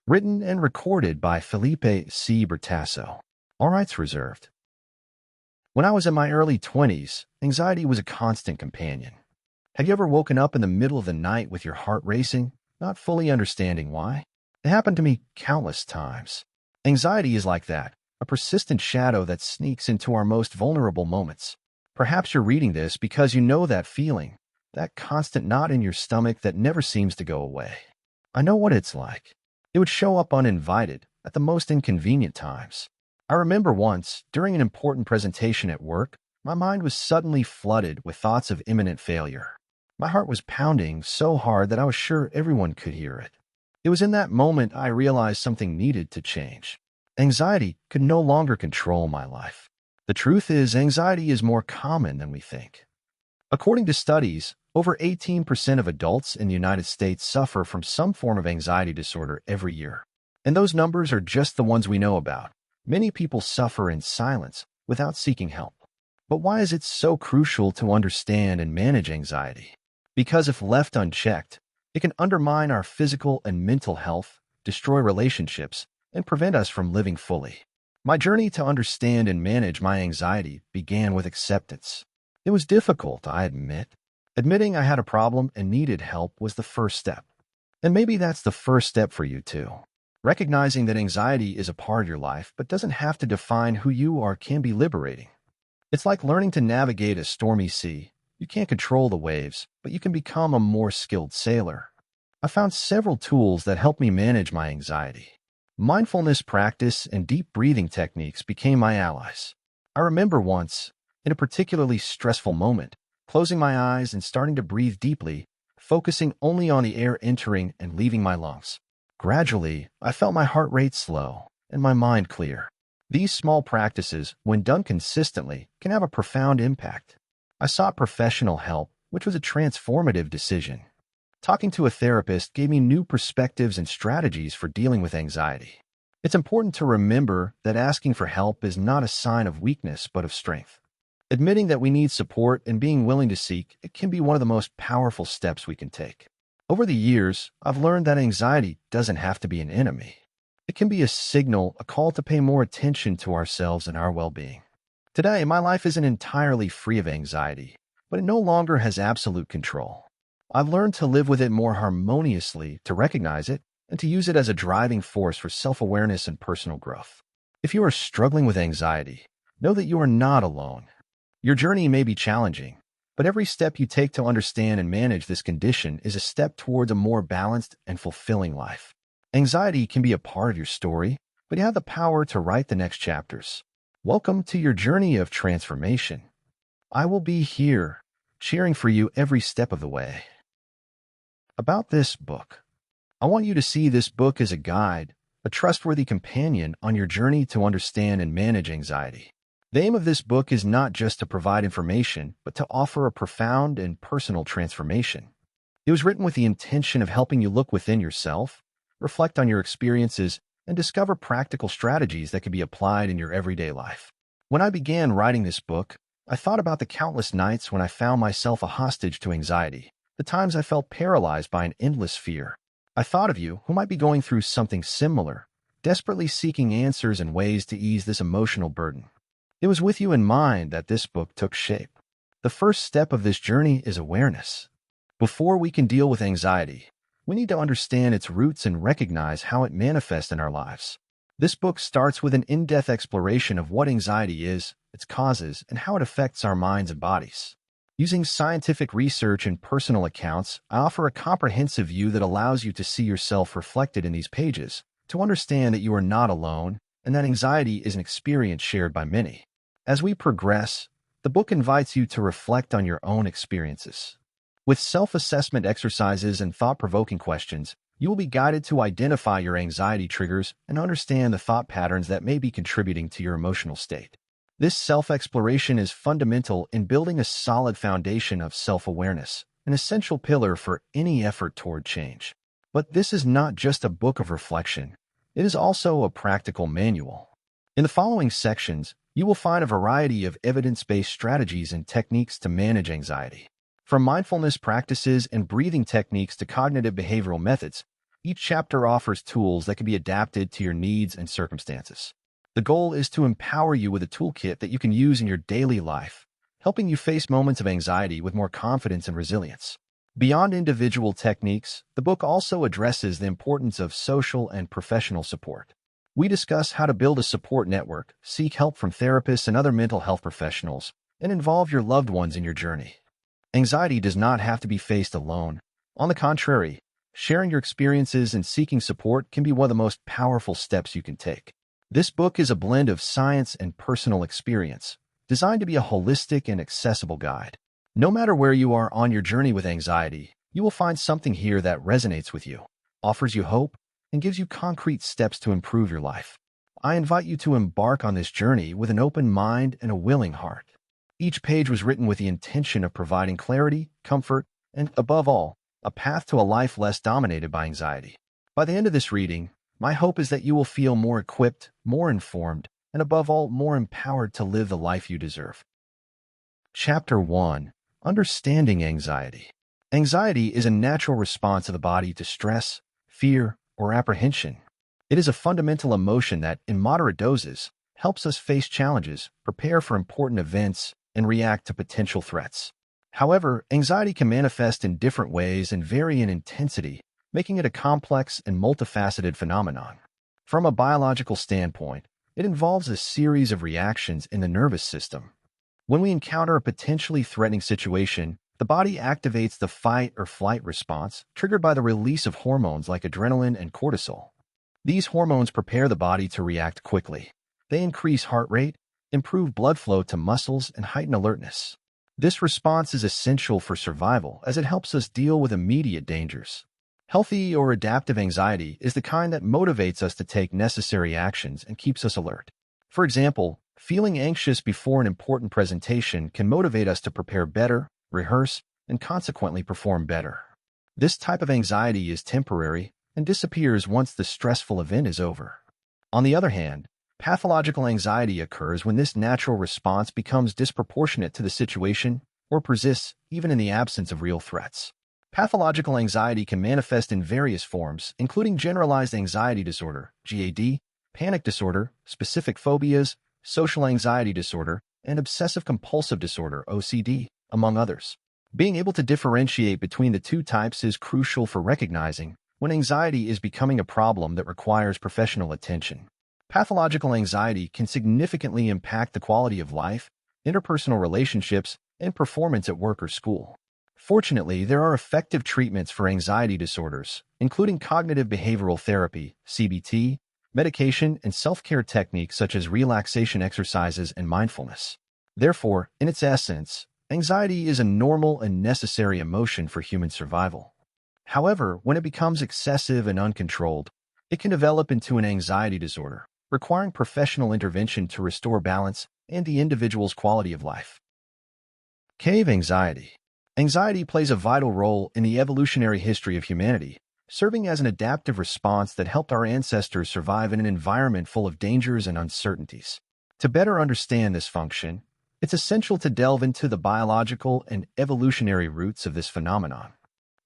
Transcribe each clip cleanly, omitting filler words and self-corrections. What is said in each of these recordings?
Written and recorded by Felipe C. Bertasso. All rights reserved. When I was in my early 20s, anxiety was a constant companion. Have you ever woken up in the middle of the night with your heart racing, not fully understanding why? It happened to me countless times. Anxiety is like that, a persistent shadow that sneaks into our most vulnerable moments. Perhaps you're reading this because you know that feeling, that constant knot in your stomach that never seems to go away. I know what it's like. It would show up uninvited at the most inconvenient times. I remember once, during an important presentation at work, my mind was suddenly flooded with thoughts of imminent failure. My heart was pounding so hard that I was sure everyone could hear it. It was in that moment I realized something needed to change. Anxiety could no longer control my life. The truth is, anxiety is more common than we think. According to studies, over 18% of adults in the United States suffer from some form of anxiety disorder every year. And those numbers are just the ones we know about. Many people suffer in silence without seeking help. But why is it so crucial to understand and manage anxiety? Because if left unchecked, it can undermine our physical and mental health, destroy relationships, and prevent us from living fully. My journey to understand and manage my anxiety began with acceptance. It was difficult, I admit. Admitting I had a problem and needed help was the first step. And maybe that's the first step for you too. Recognizing that anxiety is a part of your life but doesn't have to define who you are can be liberating. It's like learning to navigate a stormy sea. You can't control the waves, but you can become a more skilled sailor. I found several tools that help me manage my anxiety. Mindfulness practice and deep breathing techniques became my allies. I remember once, in a particularly stressful moment, closing my eyes and starting to breathe deeply, focusing only on the air entering and leaving my lungs. Gradually, I felt my heart rate slow and my mind clear. These small practices, when done consistently, can have a profound impact. I sought professional help, which was a transformative decision. Talking to a therapist gave me new perspectives and strategies for dealing with anxiety. It's important to remember that asking for help is not a sign of weakness but of strength. Admitting that we need support and being willing to seek it can be one of the most powerful steps we can take. Over the years, I've learned that anxiety doesn't have to be an enemy. It can be a signal, a call to pay more attention to ourselves and our well-being. Today, my life isn't entirely free of anxiety, but it no longer has absolute control. I've learned to live with it more harmoniously, to recognize it, and to use it as a driving force for self-awareness and personal growth. If you are struggling with anxiety, know that you are not alone. Your journey may be challenging, but every step you take to understand and manage this condition is a step towards a more balanced and fulfilling life. Anxiety can be a part of your story, but you have the power to write the next chapters. Welcome to your journey of transformation. I will be here, cheering for you every step of the way. About this book. I want you to see this book as a guide, a trustworthy companion on your journey to understand and manage anxiety. The aim of this book is not just to provide information, but to offer a profound and personal transformation. It was written with the intention of helping you look within yourself, reflect on your experiences, and discover practical strategies that can be applied in your everyday life. When I began writing this book, I thought about the countless nights when I found myself a hostage to anxiety, the times I felt paralyzed by an endless fear. I thought of you who might be going through something similar, desperately seeking answers and ways to ease this emotional burden. It was with you in mind that this book took shape. The first step of this journey is awareness. Before we can deal with anxiety, we need to understand its roots and recognize how it manifests in our lives. This book starts with an in-depth exploration of what anxiety is, its causes, and how it affects our minds and bodies. Using scientific research and personal accounts, I offer a comprehensive view that allows you to see yourself reflected in these pages, to understand that you are not alone, and that anxiety is an experience shared by many. As we progress, the book invites you to reflect on your own experiences. With self-assessment exercises and thought-provoking questions, you will be guided to identify your anxiety triggers and understand the thought patterns that may be contributing to your emotional state. This self-exploration is fundamental in building a solid foundation of self-awareness, an essential pillar for any effort toward change. But this is not just a book of reflection. It is also a practical manual. In the following sections, you will find a variety of evidence-based strategies and techniques to manage anxiety. From mindfulness practices and breathing techniques to cognitive behavioral methods, Each chapter offers tools that can be adapted to your needs and circumstances. The goal is to empower you with a toolkit that you can use in your daily life, helping you face moments of anxiety with more confidence and resilience. Beyond individual techniques, the book also addresses the importance of social and professional support. We discuss how to build a support network, seek help from therapists and other mental health professionals, and involve your loved ones in your journey. Anxiety does not have to be faced alone. On the contrary, sharing your experiences and seeking support can be one of the most powerful steps you can take. This book is a blend of science and personal experience, designed to be a holistic and accessible guide. No matter where you are on your journey with anxiety, you will find something here that resonates with you, offers you hope, and gives you concrete steps to improve your life. I invite you to embark on this journey with an open mind and a willing heart. Each page was written with the intention of providing clarity, comfort, and, above all, a path to a life less dominated by anxiety. By the end of this reading, my hope is that you will feel more equipped, more informed, and above all, more empowered to live the life you deserve. Chapter 1. Understanding anxiety. Anxiety is a natural response of the body to stress, fear, or apprehension. It is a fundamental emotion that, in moderate doses, helps us face challenges, prepare for important events, and react to potential threats. However, anxiety can manifest in different ways and vary in intensity, making it a complex and multifaceted phenomenon. From a biological standpoint, it involves a series of reactions in the nervous system. When we encounter a potentially threatening situation, the body activates the fight or flight response, triggered by the release of hormones like adrenaline and cortisol. These hormones prepare the body to react quickly. They increase heart rate, improve blood flow to muscles, and heighten alertness. This response is essential for survival as it helps us deal with immediate dangers. Healthy or adaptive anxiety is the kind that motivates us to take necessary actions and keeps us alert. For example, feeling anxious before an important presentation can motivate us to prepare better, rehearse, and consequently perform better. This type of anxiety is temporary and disappears once the stressful event is over. On the other hand, pathological anxiety occurs when this natural response becomes disproportionate to the situation or persists even in the absence of real threats. Pathological anxiety can manifest in various forms, including generalized anxiety disorder, GAD, panic disorder, specific phobias, social anxiety disorder, and obsessive-compulsive disorder, OCD, among others. Being able to differentiate between the two types is crucial for recognizing when anxiety is becoming a problem that requires professional attention. Pathological anxiety can significantly impact the quality of life, interpersonal relationships, and performance at work or school. Fortunately, there are effective treatments for anxiety disorders, including cognitive behavioral therapy, CBT, medication, and self-care techniques such as relaxation exercises and mindfulness. Therefore, in its essence, anxiety is a normal and necessary emotion for human survival. However, when it becomes excessive and uncontrolled, it can develop into an anxiety disorder, requiring professional intervention to restore balance and the individual's quality of life. Cave anxiety. Anxiety plays a vital role in the evolutionary history of humanity, serving as an adaptive response that helped our ancestors survive in an environment full of dangers and uncertainties. To better understand this function, it's essential to delve into the biological and evolutionary roots of this phenomenon.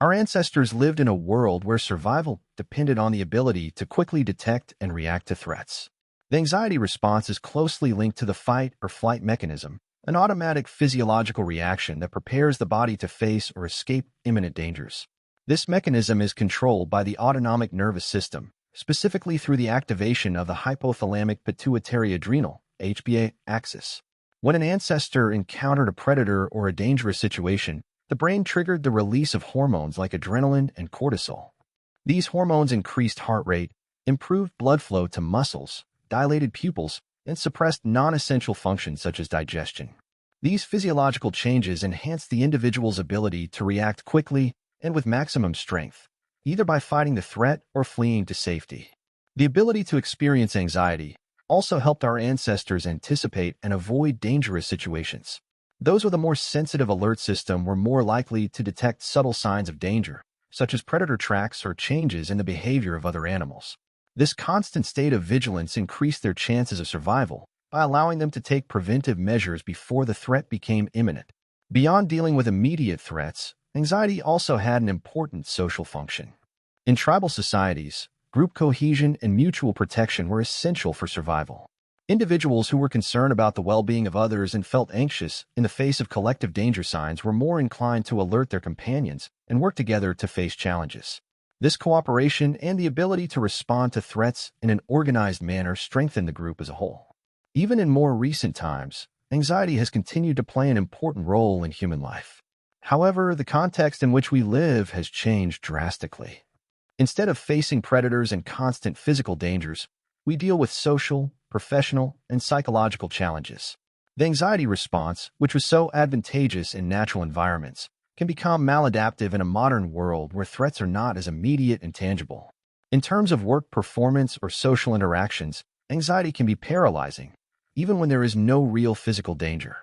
Our ancestors lived in a world where survival depended on the ability to quickly detect and react to threats. The anxiety response is closely linked to the fight or flight mechanism, an automatic physiological reaction that prepares the body to face or escape imminent dangers. This mechanism is controlled by the autonomic nervous system, specifically through the activation of the hypothalamic pituitary adrenal (HPA) axis. When an ancestor encountered a predator or a dangerous situation, the brain triggered the release of hormones like adrenaline and cortisol. These hormones increased heart rate, improved blood flow to muscles, dilated pupils, and suppressed non-essential functions such as digestion. These physiological changes enhance the individual's ability to react quickly and with maximum strength, either by fighting the threat or fleeing to safety. The ability to experience anxiety also helped our ancestors anticipate and avoid dangerous situations. Those with a more sensitive alert system were more likely to detect subtle signs of danger, such as predator tracks or changes in the behavior of other animals. This constant state of vigilance increased their chances of survival by allowing them to take preventive measures before the threat became imminent. Beyond dealing with immediate threats, anxiety also had an important social function. In tribal societies, group cohesion and mutual protection were essential for survival. Individuals who were concerned about the well-being of others and felt anxious in the face of collective danger signs were more inclined to alert their companions and work together to face challenges. This cooperation and the ability to respond to threats in an organized manner strengthened the group as a whole. Even in more recent times, anxiety has continued to play an important role in human life. However, the context in which we live has changed drastically. Instead of facing predators and constant physical dangers, we deal with social, professional, and psychological challenges. The anxiety response, which was so advantageous in natural environments, can become maladaptive in a modern world where threats are not as immediate and tangible. In terms of work performance or social interactions, anxiety can be paralyzing, even when there is no real physical danger.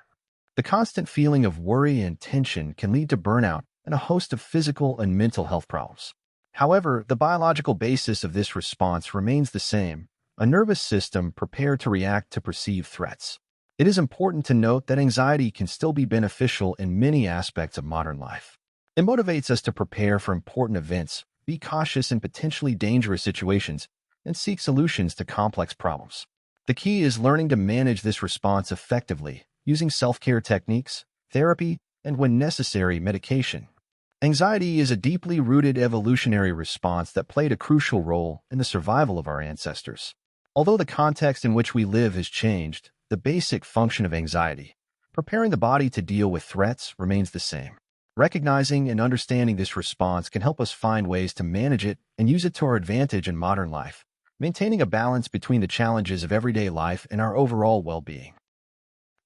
The constant feeling of worry and tension can lead to burnout and a host of physical and mental health problems. However, the biological basis of this response remains the same: a nervous system prepared to react to perceived threats. It is important to note that anxiety can still be beneficial in many aspects of modern life. It motivates us to prepare for important events, be cautious in potentially dangerous situations, and seek solutions to complex problems. The key is learning to manage this response effectively, using self-care techniques, therapy, and when necessary, medication. Anxiety is a deeply rooted evolutionary response that played a crucial role in the survival of our ancestors. Although the context in which we live has changed, the basic function of anxiety, preparing the body to deal with threats, remains the same. Recognizing and understanding this response can help us find ways to manage it and use it to our advantage in modern life, maintaining a balance between the challenges of everyday life and our overall well-being.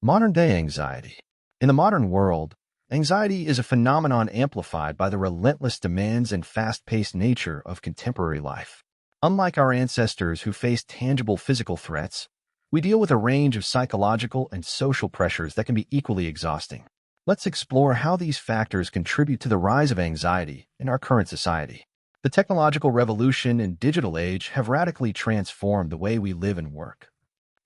Modern-day anxiety. In the modern world, anxiety is a phenomenon amplified by the relentless demands and fast-paced nature of contemporary life. Unlike our ancestors who faced tangible physical threats, we deal with a range of psychological and social pressures that can be equally exhausting. Let's explore how these factors contribute to the rise of anxiety in our current society. The technological revolution and digital age have radically transformed the way we live and work.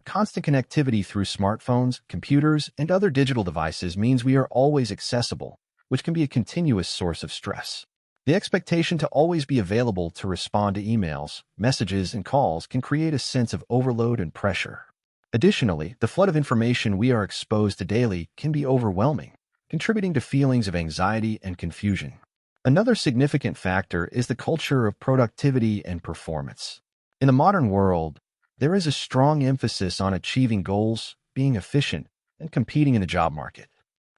Constant connectivity through smartphones, computers, and other digital devices means we are always accessible, which can be a continuous source of stress. The expectation to always be available to respond to emails, messages, and calls can create a sense of overload and pressure. Additionally, the flood of information we are exposed to daily can be overwhelming, contributing to feelings of anxiety and confusion. Another significant factor is the culture of productivity and performance. In the modern world, there is a strong emphasis on achieving goals, being efficient, and competing in the job market.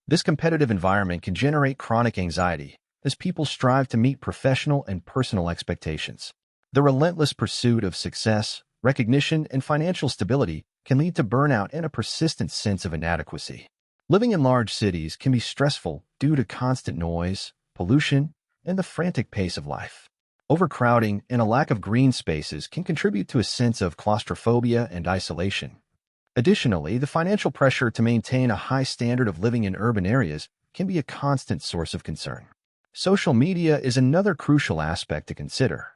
This competitive environment can generate chronic anxiety as people strive to meet professional and personal expectations. The relentless pursuit of success, recognition, and financial stability can lead to burnout and a persistent sense of inadequacy. Living in large cities can be stressful due to constant noise, pollution, and the frantic pace of life. Overcrowding and a lack of green spaces can contribute to a sense of claustrophobia and isolation. Additionally, the financial pressure to maintain a high standard of living in urban areas can be a constant source of concern. Social media is another crucial aspect to consider.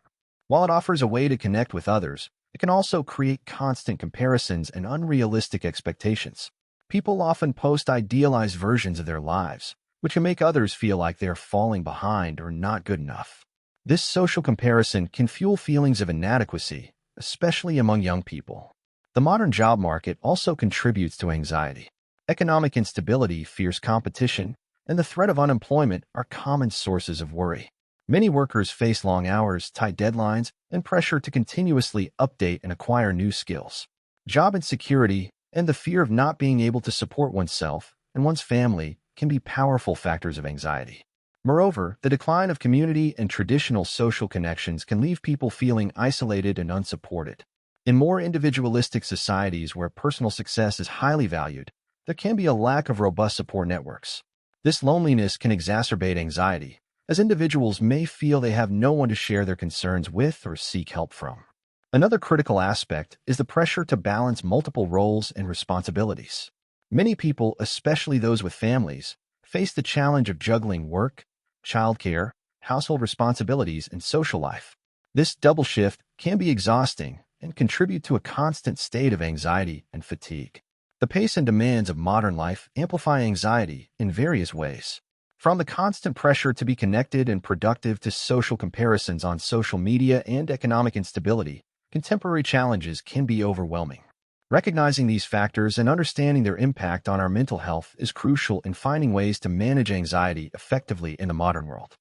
While it offers a way to connect with others, it can also create constant comparisons and unrealistic expectations. People often post idealized versions of their lives, which can make others feel like they are falling behind or not good enough. This social comparison can fuel feelings of inadequacy, especially among young people. The modern job market also contributes to anxiety. Economic instability, fierce competition, and the threat of unemployment are common sources of worry. Many workers face long hours, tight deadlines, and pressure to continuously update and acquire new skills. Job insecurity and the fear of not being able to support oneself and one's family can be powerful factors of anxiety. Moreover, the decline of community and traditional social connections can leave people feeling isolated and unsupported. In more individualistic societies where personal success is highly valued, there can be a lack of robust support networks. This loneliness can exacerbate anxiety, as individuals may feel they have no one to share their concerns with or seek help from. Another critical aspect is the pressure to balance multiple roles and responsibilities. Many people, especially those with families, face the challenge of juggling work, childcare, household responsibilities, and social life. This double shift can be exhausting and contribute to a constant state of anxiety and fatigue. The pace and demands of modern life amplify anxiety in various ways. From the constant pressure to be connected and productive to social comparisons on social media and economic instability, contemporary challenges can be overwhelming. Recognizing these factors and understanding their impact on our mental health is crucial in finding ways to manage anxiety effectively in the modern world.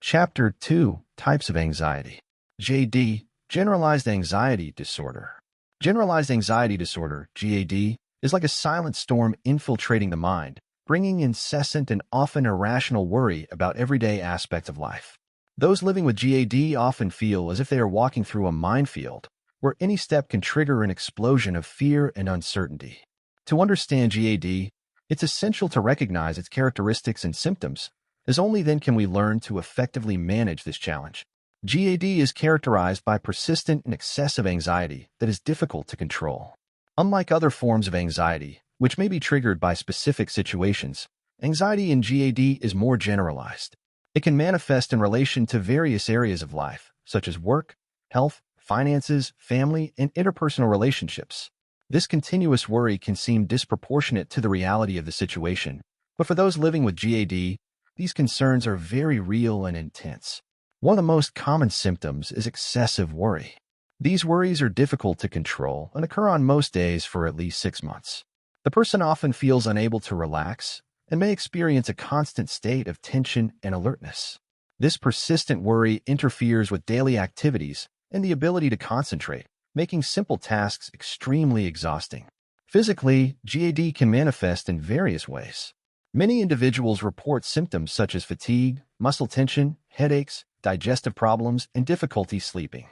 Chapter 2: Types of Anxiety. GAD, Generalized Anxiety Disorder. Generalized Anxiety Disorder, GAD, is like a silent storm infiltrating the mind, bringing incessant and often irrational worry about everyday aspects of life. Those living with GAD often feel as if they are walking through a minefield, where any step can trigger an explosion of fear and uncertainty. To understand GAD, it's essential to recognize its characteristics and symptoms, as only then can we learn to effectively manage this challenge. GAD is characterized by persistent and excessive anxiety that is difficult to control. Unlike other forms of anxiety, which may be triggered by specific situations, anxiety in GAD is more generalized. It can manifest in relation to various areas of life, such as work, health, finances, family, and interpersonal relationships. This continuous worry can seem disproportionate to the reality of the situation, but for those living with GAD, these concerns are very real and intense. One of the most common symptoms is excessive worry. These worries are difficult to control and occur on most days for at least 6 months. The person often feels unable to relax and may experience a constant state of tension and alertness. This persistent worry interferes with daily activities and the ability to concentrate, making simple tasks extremely exhausting. Physically, GAD can manifest in various ways. Many individuals report symptoms such as fatigue, muscle tension, headaches, digestive problems, and difficulty sleeping.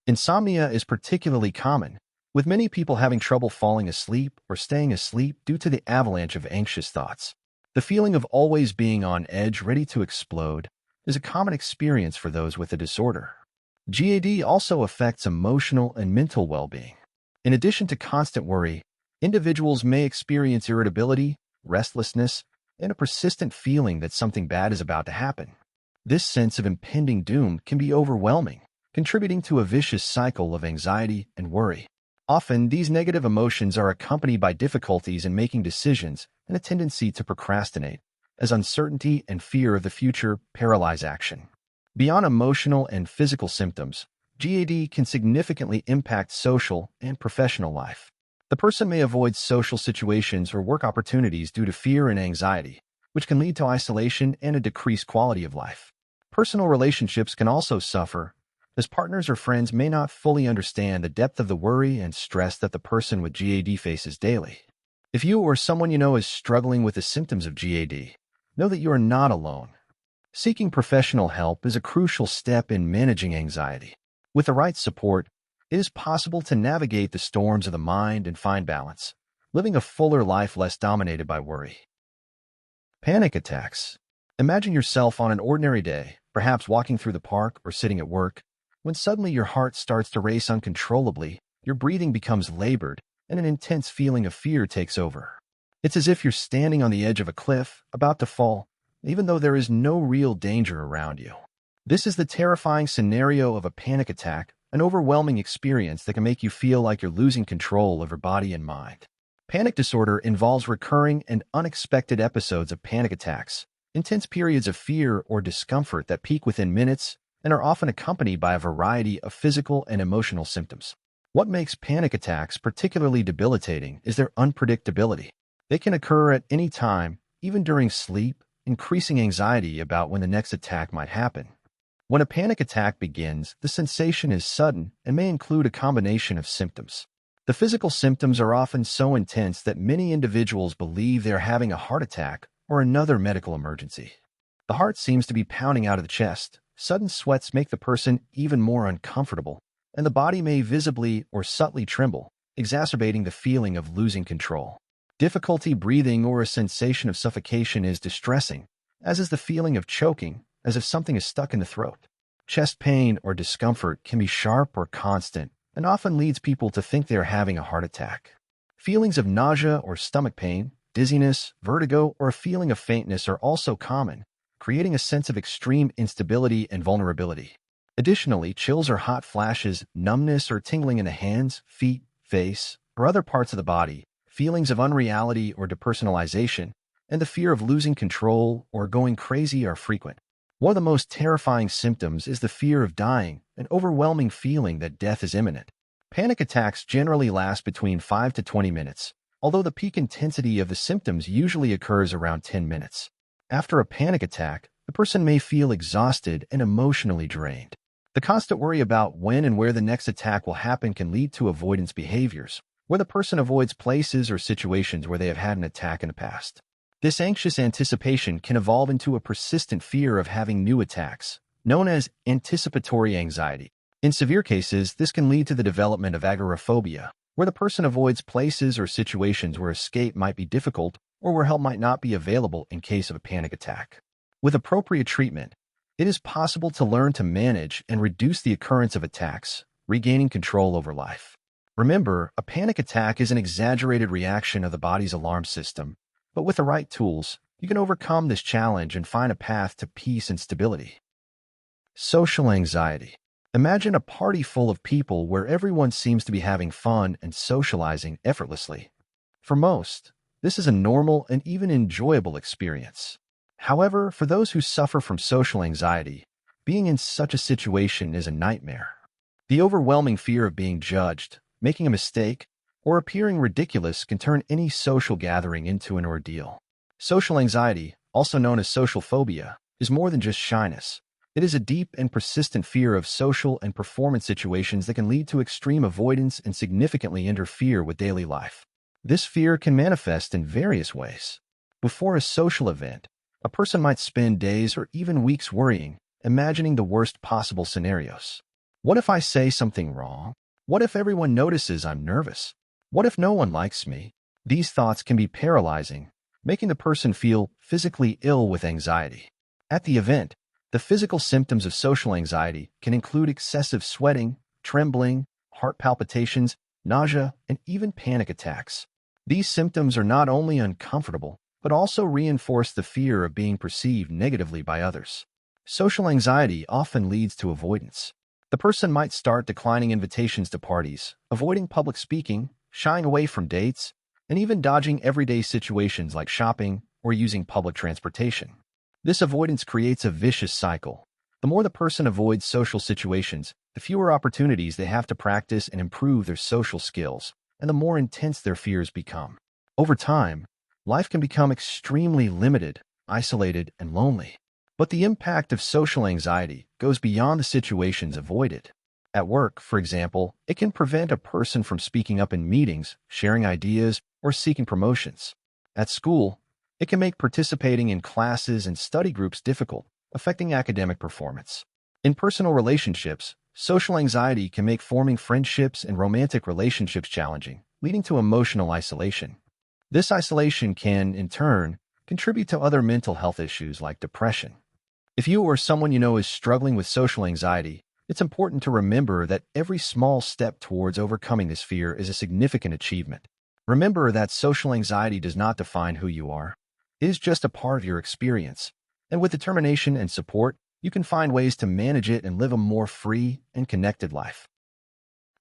Insomnia is particularly common, with many people having trouble falling asleep or staying asleep due to the avalanche of anxious thoughts. The feeling of always being on edge, ready to explode, is a common experience for those with the disorder. GAD also affects emotional and mental well-being. In addition to constant worry, individuals may experience irritability, restlessness, and a persistent feeling that something bad is about to happen. This sense of impending doom can be overwhelming, contributing to a vicious cycle of anxiety and worry. Often, these negative emotions are accompanied by difficulties in making decisions and a tendency to procrastinate, as uncertainty and fear of the future paralyze action. Beyond emotional and physical symptoms, GAD can significantly impact social and professional life. The person may avoid social situations or work opportunities due to fear and anxiety, which can lead to isolation and a decreased quality of life. Personal relationships can also suffer, as partners or friends may not fully understand the depth of the worry and stress that the person with GAD faces daily. If you or someone you know is struggling with the symptoms of GAD, know that you are not alone. Seeking professional help is a crucial step in managing anxiety. With the right support, it is possible to navigate the storms of the mind and find balance, living a fuller life less dominated by worry. Panic attacks. Imagine yourself on an ordinary day, perhaps walking through the park or sitting at work, when suddenly your heart starts to race uncontrollably, your breathing becomes labored, and an intense feeling of fear takes over. It's as if you're standing on the edge of a cliff, about to fall, even though there is no real danger around you. This is the terrifying scenario of a panic attack, an overwhelming experience that can make you feel like you're losing control of your body and mind. Panic disorder involves recurring and unexpected episodes of panic attacks, intense periods of fear or discomfort that peak within minutes and are often accompanied by a variety of physical and emotional symptoms. What makes panic attacks particularly debilitating is their unpredictability. They can occur at any time, even during sleep, increasing anxiety about when the next attack might happen. When a panic attack begins, the sensation is sudden and may include a combination of symptoms. The physical symptoms are often so intense that many individuals believe they are having a heart attack or another medical emergency. The heart seems to be pounding out of the chest. Sudden sweats make the person even more uncomfortable, and the body may visibly or subtly tremble, exacerbating the feeling of losing control. Difficulty breathing or a sensation of suffocation is distressing, as is the feeling of choking, as if something is stuck in the throat. Chest pain or discomfort can be sharp or constant, and often leads people to think they are having a heart attack. Feelings of nausea or stomach pain, dizziness, vertigo, or a feeling of faintness are also common, creating a sense of extreme instability and vulnerability. Additionally, chills or hot flashes, numbness or tingling in the hands, feet, face, or other parts of the body, feelings of unreality or depersonalization, and the fear of losing control or going crazy are frequent. One of the most terrifying symptoms is the fear of dying, an overwhelming feeling that death is imminent. Panic attacks generally last between 5 to 20 minutes, although the peak intensity of the symptoms usually occurs around 10 minutes. After a panic attack, the person may feel exhausted and emotionally drained. The constant worry about when and where the next attack will happen can lead to avoidance behaviors, where the person avoids places or situations where they have had an attack in the past. This anxious anticipation can evolve into a persistent fear of having new attacks, known as anticipatory anxiety. In severe cases, this can lead to the development of agoraphobia, where the person avoids places or situations where escape might be difficult or where help might not be available in case of a panic attack. With appropriate treatment, it is possible to learn to manage and reduce the occurrence of attacks, regaining control over life. Remember, a panic attack is an exaggerated reaction of the body's alarm system, but with the right tools, you can overcome this challenge and find a path to peace and stability. Social anxiety. Imagine a party full of people where everyone seems to be having fun and socializing effortlessly. For most, this is a normal and even enjoyable experience. However, for those who suffer from social anxiety, being in such a situation is a nightmare. The overwhelming fear of being judged, making a mistake, or appearing ridiculous can turn any social gathering into an ordeal. Social anxiety, also known as social phobia, is more than just shyness. It is a deep and persistent fear of social and performance situations that can lead to extreme avoidance and significantly interfere with daily life. This fear can manifest in various ways. Before a social event, a person might spend days or even weeks worrying, imagining the worst possible scenarios. What if I say something wrong? What if everyone notices I'm nervous? What if no one likes me? These thoughts can be paralyzing, making the person feel physically ill with anxiety. At the event, the physical symptoms of social anxiety can include excessive sweating, trembling, heart palpitations, nausea, and even panic attacks. These symptoms are not only uncomfortable, but also reinforce the fear of being perceived negatively by others. Social anxiety often leads to avoidance. The person might start declining invitations to parties, avoiding public speaking, shying away from dates, and even dodging everyday situations like shopping or using public transportation. This avoidance creates a vicious cycle. The more the person avoids social situations, the fewer opportunities they have to practice and improve their social skills, and the more intense their fears become. Over time, life can become extremely limited, isolated, and lonely. But the impact of social anxiety goes beyond the situations avoided. At work, for example, it can prevent a person from speaking up in meetings, sharing ideas, or seeking promotions. At school, it can make participating in classes and study groups difficult, affecting academic performance. In personal relationships, social anxiety can make forming friendships and romantic relationships challenging, leading to emotional isolation. This isolation can, in turn, contribute to other mental health issues like depression. If you or someone you know is struggling with social anxiety, it's important to remember that every small step towards overcoming this fear is a significant achievement. Remember that social anxiety does not define who you are. It is just a part of your experience, and with determination and support, you can find ways to manage it and live a more free and connected life.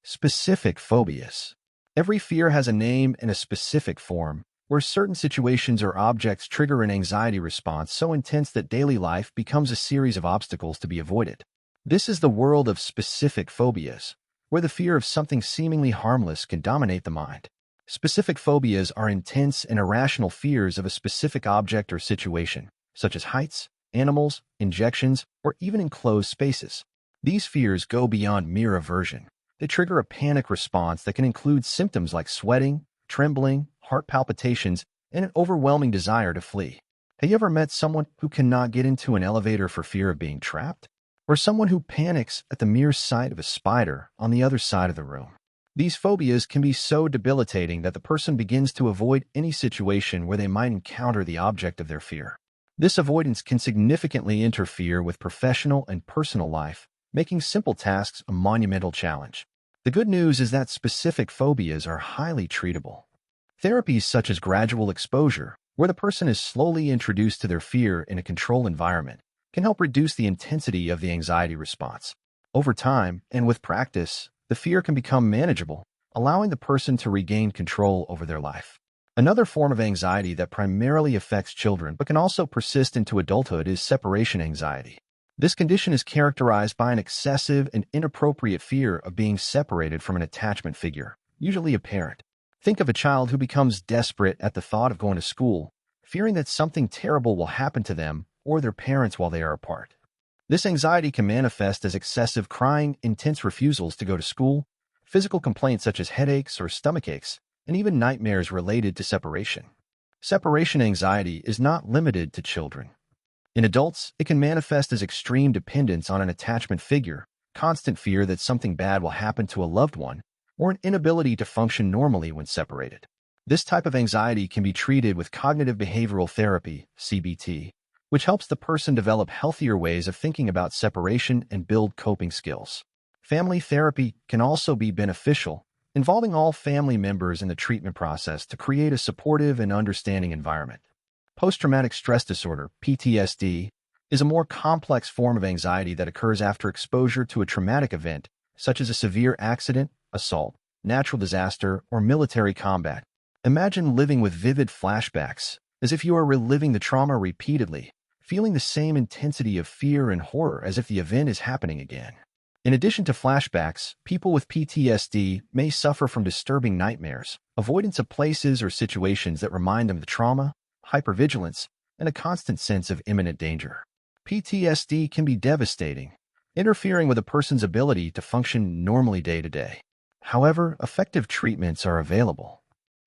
Specific phobias. Every fear has a name and a specific form, where certain situations or objects trigger an anxiety response so intense that daily life becomes a series of obstacles to be avoided. This is the world of specific phobias, where the fear of something seemingly harmless can dominate the mind. Specific phobias are intense and irrational fears of a specific object or situation, such as heights, animals, injections, or even enclosed spaces. These fears go beyond mere aversion. They trigger a panic response that can include symptoms like sweating, trembling, heart palpitations, and an overwhelming desire to flee. Have you ever met someone who cannot get into an elevator for fear of being trapped? Or someone who panics at the mere sight of a spider on the other side of the room? These phobias can be so debilitating that the person begins to avoid any situation where they might encounter the object of their fear. This avoidance can significantly interfere with professional and personal life, making simple tasks a monumental challenge. The good news is that specific phobias are highly treatable. Therapies such as gradual exposure, where the person is slowly introduced to their fear in a controlled environment, can help reduce the intensity of the anxiety response. Over time, and with practice, the fear can become manageable, allowing the person to regain control over their life. Another form of anxiety that primarily affects children but can also persist into adulthood is separation anxiety. This condition is characterized by an excessive and inappropriate fear of being separated from an attachment figure, usually a parent. Think of a child who becomes desperate at the thought of going to school, fearing that something terrible will happen to them or their parents while they are apart. This anxiety can manifest as excessive crying, intense refusals to go to school, physical complaints such as headaches or stomach aches, and even nightmares related to separation. Separation anxiety is not limited to children. In adults, it can manifest as extreme dependence on an attachment figure, constant fear that something bad will happen to a loved one, or an inability to function normally when separated. This type of anxiety can be treated with cognitive behavioral therapy, CBT, which helps the person develop healthier ways of thinking about separation and build coping skills. Family therapy can also be beneficial, involving all family members in the treatment process to create a supportive and understanding environment. Post-traumatic stress disorder, PTSD, is a more complex form of anxiety that occurs after exposure to a traumatic event, such as a severe accident, assault, natural disaster, or military combat. Imagine living with vivid flashbacks, as if you are reliving the trauma repeatedly, feeling the same intensity of fear and horror as if the event is happening again. In addition to flashbacks, people with PTSD may suffer from disturbing nightmares, avoidance of places or situations that remind them of the trauma, hypervigilance, and a constant sense of imminent danger. PTSD can be devastating, interfering with a person's ability to function normally day to day. However, effective treatments are available.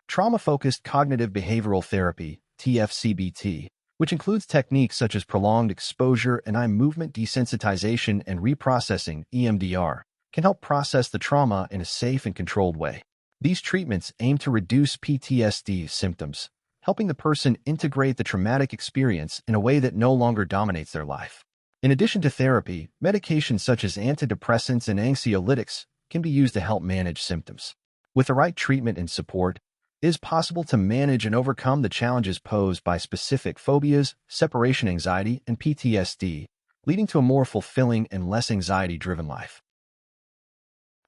Trauma-focused cognitive behavioral therapy, TFCBT, which includes techniques such as prolonged exposure and eye movement desensitization and reprocessing, EMDR, can help process the trauma in a safe and controlled way. These treatments aim to reduce PTSD symptoms, helping the person integrate the traumatic experience in a way that no longer dominates their life. In addition to therapy, medications such as antidepressants and anxiolytics can be used to help manage symptoms. With the right treatment and support, it is possible to manage and overcome the challenges posed by specific phobias, separation anxiety, and PTSD, leading to a more fulfilling and less anxiety-driven life.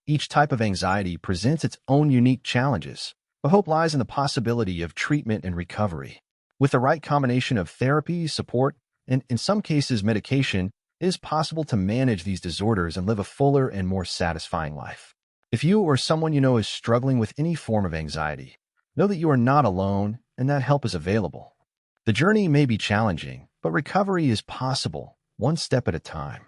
Each type of anxiety presents its own unique challenges, but hope lies in the possibility of treatment and recovery. With the right combination of therapy, support, and, in some cases, medication, it is possible to manage these disorders and live a fuller and more satisfying life. If you or someone you know is struggling with any form of anxiety, know that you are not alone and that help is available. The journey may be challenging, but recovery is possible, one step at a time.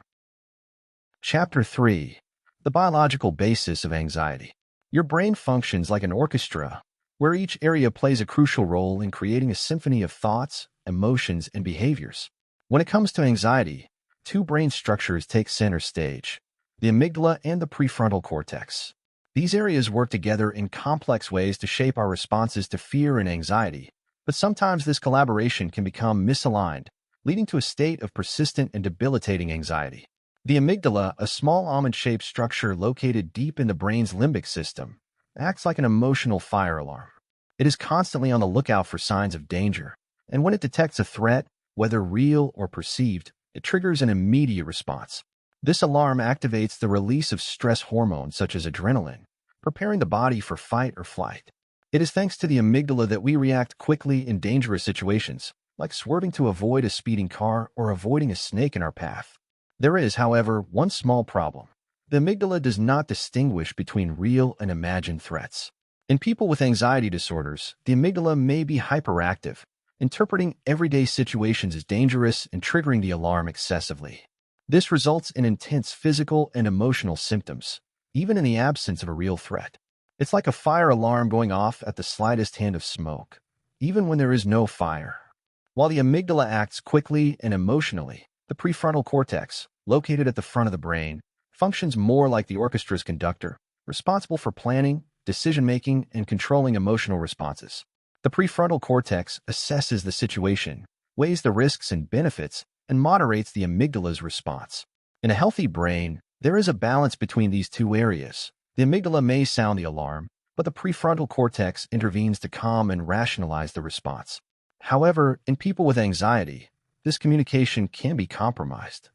Chapter 3. The biological basis of anxiety. Your brain functions like an orchestra, where each area plays a crucial role in creating a symphony of thoughts, emotions, and behaviors. When it comes to anxiety, two brain structures take center stage: the amygdala and the prefrontal cortex. These areas work together in complex ways to shape our responses to fear and anxiety, but sometimes this collaboration can become misaligned, leading to a state of persistent and debilitating anxiety. The amygdala, a small almond-shaped structure located deep in the brain's limbic system, acts like an emotional fire alarm. It is constantly on the lookout for signs of danger, and when it detects a threat, whether real or perceived, it triggers an immediate response. This alarm activates the release of stress hormones such as adrenaline, preparing the body for fight or flight. It is thanks to the amygdala that we react quickly in dangerous situations, like swerving to avoid a speeding car or avoiding a snake in our path. There is, however, one small problem. The amygdala does not distinguish between real and imagined threats. In people with anxiety disorders, the amygdala may be hyperactive, interpreting everyday situations as dangerous and triggering the alarm excessively. This results in intense physical and emotional symptoms, even in the absence of a real threat. It's like a fire alarm going off at the slightest hint of smoke, even when there is no fire. While the amygdala acts quickly and emotionally, the prefrontal cortex, located at the front of the brain, functions more like the orchestra's conductor, responsible for planning, decision-making, and controlling emotional responses. The prefrontal cortex assesses the situation, weighs the risks and benefits, and moderates the amygdala's response. In a healthy brain, there is a balance between these two areas. The amygdala may sound the alarm, but the prefrontal cortex intervenes to calm and rationalize the response. However, in people with anxiety, this communication can be compromised.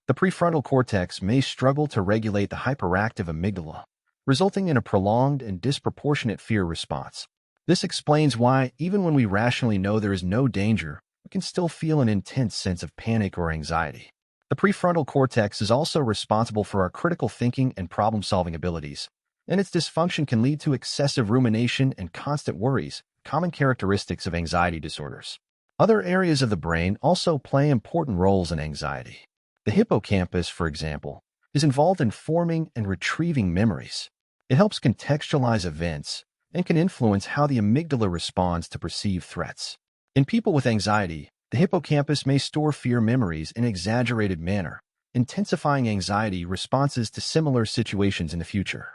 The prefrontal cortex may struggle to regulate the hyperactive amygdala, resulting in a prolonged and disproportionate fear response. This explains why, even when we rationally know there is no danger, we can still feel an intense sense of panic or anxiety. The prefrontal cortex is also responsible for our critical thinking and problem-solving abilities, and its dysfunction can lead to excessive rumination and constant worries, common characteristics of anxiety disorders. Other areas of the brain also play important roles in anxiety. The hippocampus, for example, is involved in forming and retrieving memories. It helps contextualize events and can influence how the amygdala responds to perceived threats. In people with anxiety, the hippocampus may store fear memories in an exaggerated manner, intensifying anxiety responses to similar situations in the future.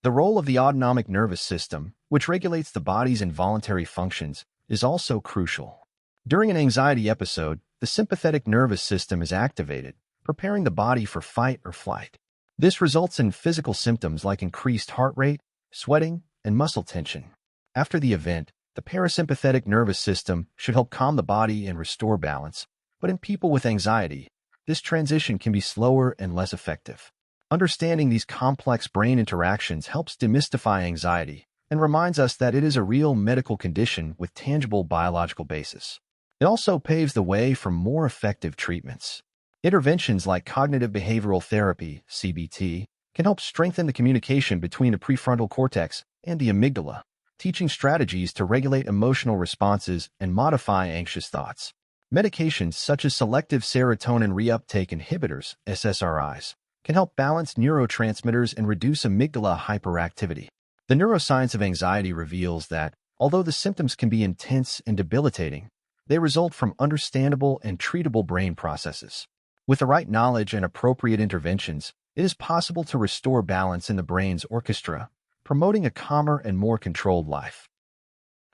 The role of the autonomic nervous system, which regulates the body's involuntary functions, is also crucial. During an anxiety episode, the sympathetic nervous system is activated, preparing the body for fight or flight. This results in physical symptoms like increased heart rate, sweating, and muscle tension. After the event, the parasympathetic nervous system should help calm the body and restore balance, but in people with anxiety, this transition can be slower and less effective. Understanding these complex brain interactions helps demystify anxiety and reminds us that it is a real medical condition with tangible biological basis. It also paves the way for more effective treatments. Interventions like cognitive behavioral therapy, CBT, can help strengthen the communication between the prefrontal cortex and the amygdala, teaching strategies to regulate emotional responses and modify anxious thoughts. Medications such as selective serotonin reuptake inhibitors, SSRIs, can help balance neurotransmitters and reduce amygdala hyperactivity. The neuroscience of anxiety reveals that, although the symptoms can be intense and debilitating, they result from understandable and treatable brain processes. With the right knowledge and appropriate interventions, it is possible to restore balance in the brain's orchestra, promoting a calmer and more controlled life.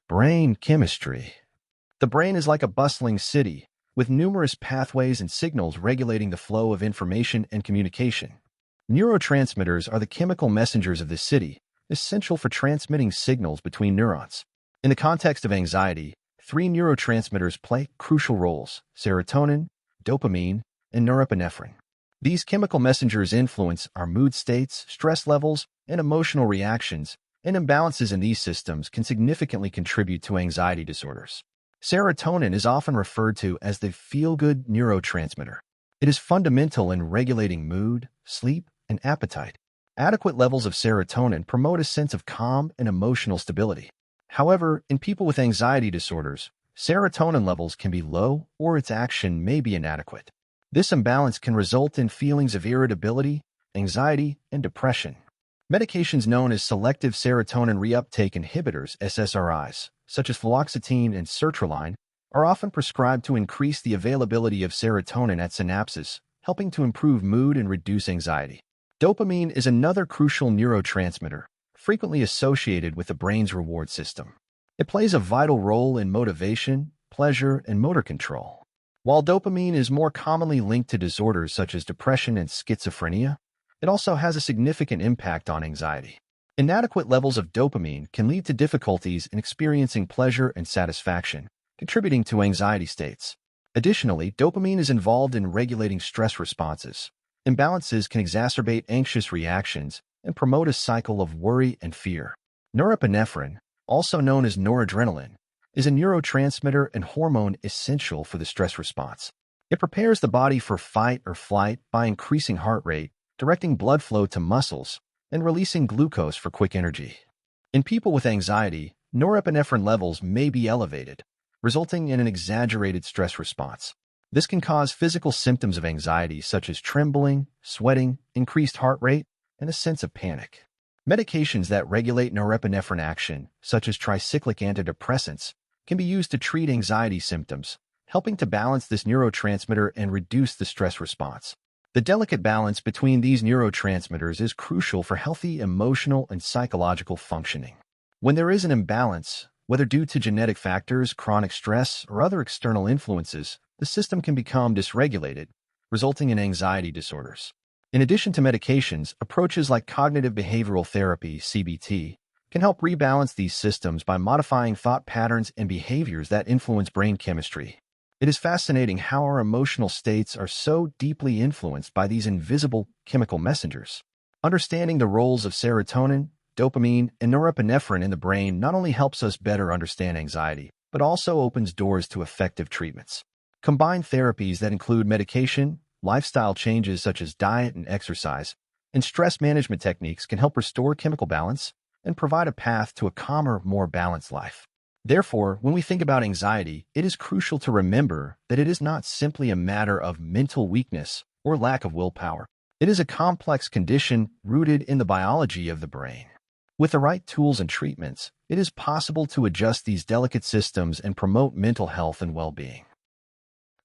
Brain chemistry. The brain is like a bustling city, with numerous pathways and signals regulating the flow of information and communication. Neurotransmitters are the chemical messengers of this city, essential for transmitting signals between neurons. In the context of anxiety, 3 neurotransmitters play crucial roles: serotonin, dopamine, and norepinephrine. These chemical messengers influence our mood states, stress levels, and emotional reactions, and imbalances in these systems can significantly contribute to anxiety disorders. Serotonin is often referred to as the feel-good neurotransmitter. It is fundamental in regulating mood, sleep, and appetite. Adequate levels of serotonin promote a sense of calm and emotional stability. However, in people with anxiety disorders, serotonin levels can be low or its action may be inadequate. This imbalance can result in feelings of irritability, anxiety, and depression. Medications known as selective serotonin reuptake inhibitors, SSRIs, such as fluoxetine and sertraline, are often prescribed to increase the availability of serotonin at synapses, helping to improve mood and reduce anxiety. Dopamine is another crucial neurotransmitter, frequently associated with the brain's reward system. It plays a vital role in motivation, pleasure, and motor control. While dopamine is more commonly linked to disorders such as depression and schizophrenia, it also has a significant impact on anxiety. Inadequate levels of dopamine can lead to difficulties in experiencing pleasure and satisfaction, contributing to anxiety states. Additionally, dopamine is involved in regulating stress responses. Imbalances can exacerbate anxious reactions and promote a cycle of worry and fear. Norepinephrine, also known as noradrenaline, is a neurotransmitter and hormone essential for the stress response. It prepares the body for fight or flight by increasing heart rate, directing blood flow to muscles, and releasing glucose for quick energy. In people with anxiety, norepinephrine levels may be elevated, resulting in an exaggerated stress response. This can cause physical symptoms of anxiety such as trembling, sweating, increased heart rate, and a sense of panic. Medications that regulate norepinephrine action, such as tricyclic antidepressants, can be used to treat anxiety symptoms, helping to balance this neurotransmitter and reduce the stress response. The delicate balance between these neurotransmitters is crucial for healthy emotional and psychological functioning. When there is an imbalance, whether due to genetic factors, chronic stress, or other external influences, the system can become dysregulated, resulting in anxiety disorders. In addition to medications, approaches like cognitive behavioral therapy, CBT, can help rebalance these systems by modifying thought patterns and behaviors that influence brain chemistry. It is fascinating how our emotional states are so deeply influenced by these invisible chemical messengers. Understanding the roles of serotonin, dopamine, and norepinephrine in the brain not only helps us better understand anxiety, but also opens doors to effective treatments. Combined therapies that include medication, lifestyle changes such as diet and exercise, and stress management techniques can help restore chemical balance and provide a path to a calmer, more balanced life. Therefore, when we think about anxiety, it is crucial to remember that it is not simply a matter of mental weakness or lack of willpower. It is a complex condition rooted in the biology of the brain. With the right tools and treatments, it is possible to adjust these delicate systems and promote mental health and well-being.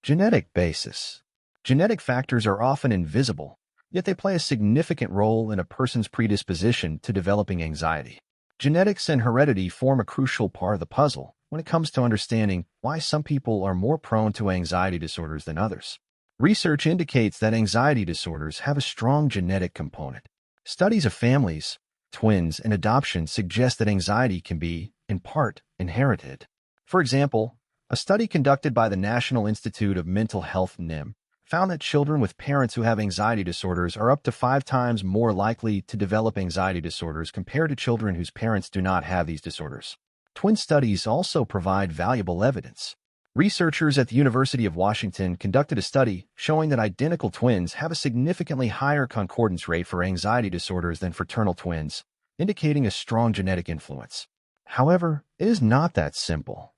Genetic basis. Genetic factors are often invisible, yet they play a significant role in a person's predisposition to developing anxiety. Genetics and heredity form a crucial part of the puzzle when it comes to understanding why some people are more prone to anxiety disorders than others. Research indicates that anxiety disorders have a strong genetic component. Studies of families, twins, and adoption suggest that anxiety can be, in part, inherited. For example, a study conducted by the National Institute of Mental Health (NIM) found that children with parents who have anxiety disorders are up to 5 times more likely to develop anxiety disorders compared to children whose parents do not have these disorders. Twin studies also provide valuable evidence. Researchers at the University of Washington conducted a study showing that identical twins have a significantly higher concordance rate for anxiety disorders than fraternal twins, indicating a strong genetic influence. However, it is not that simple.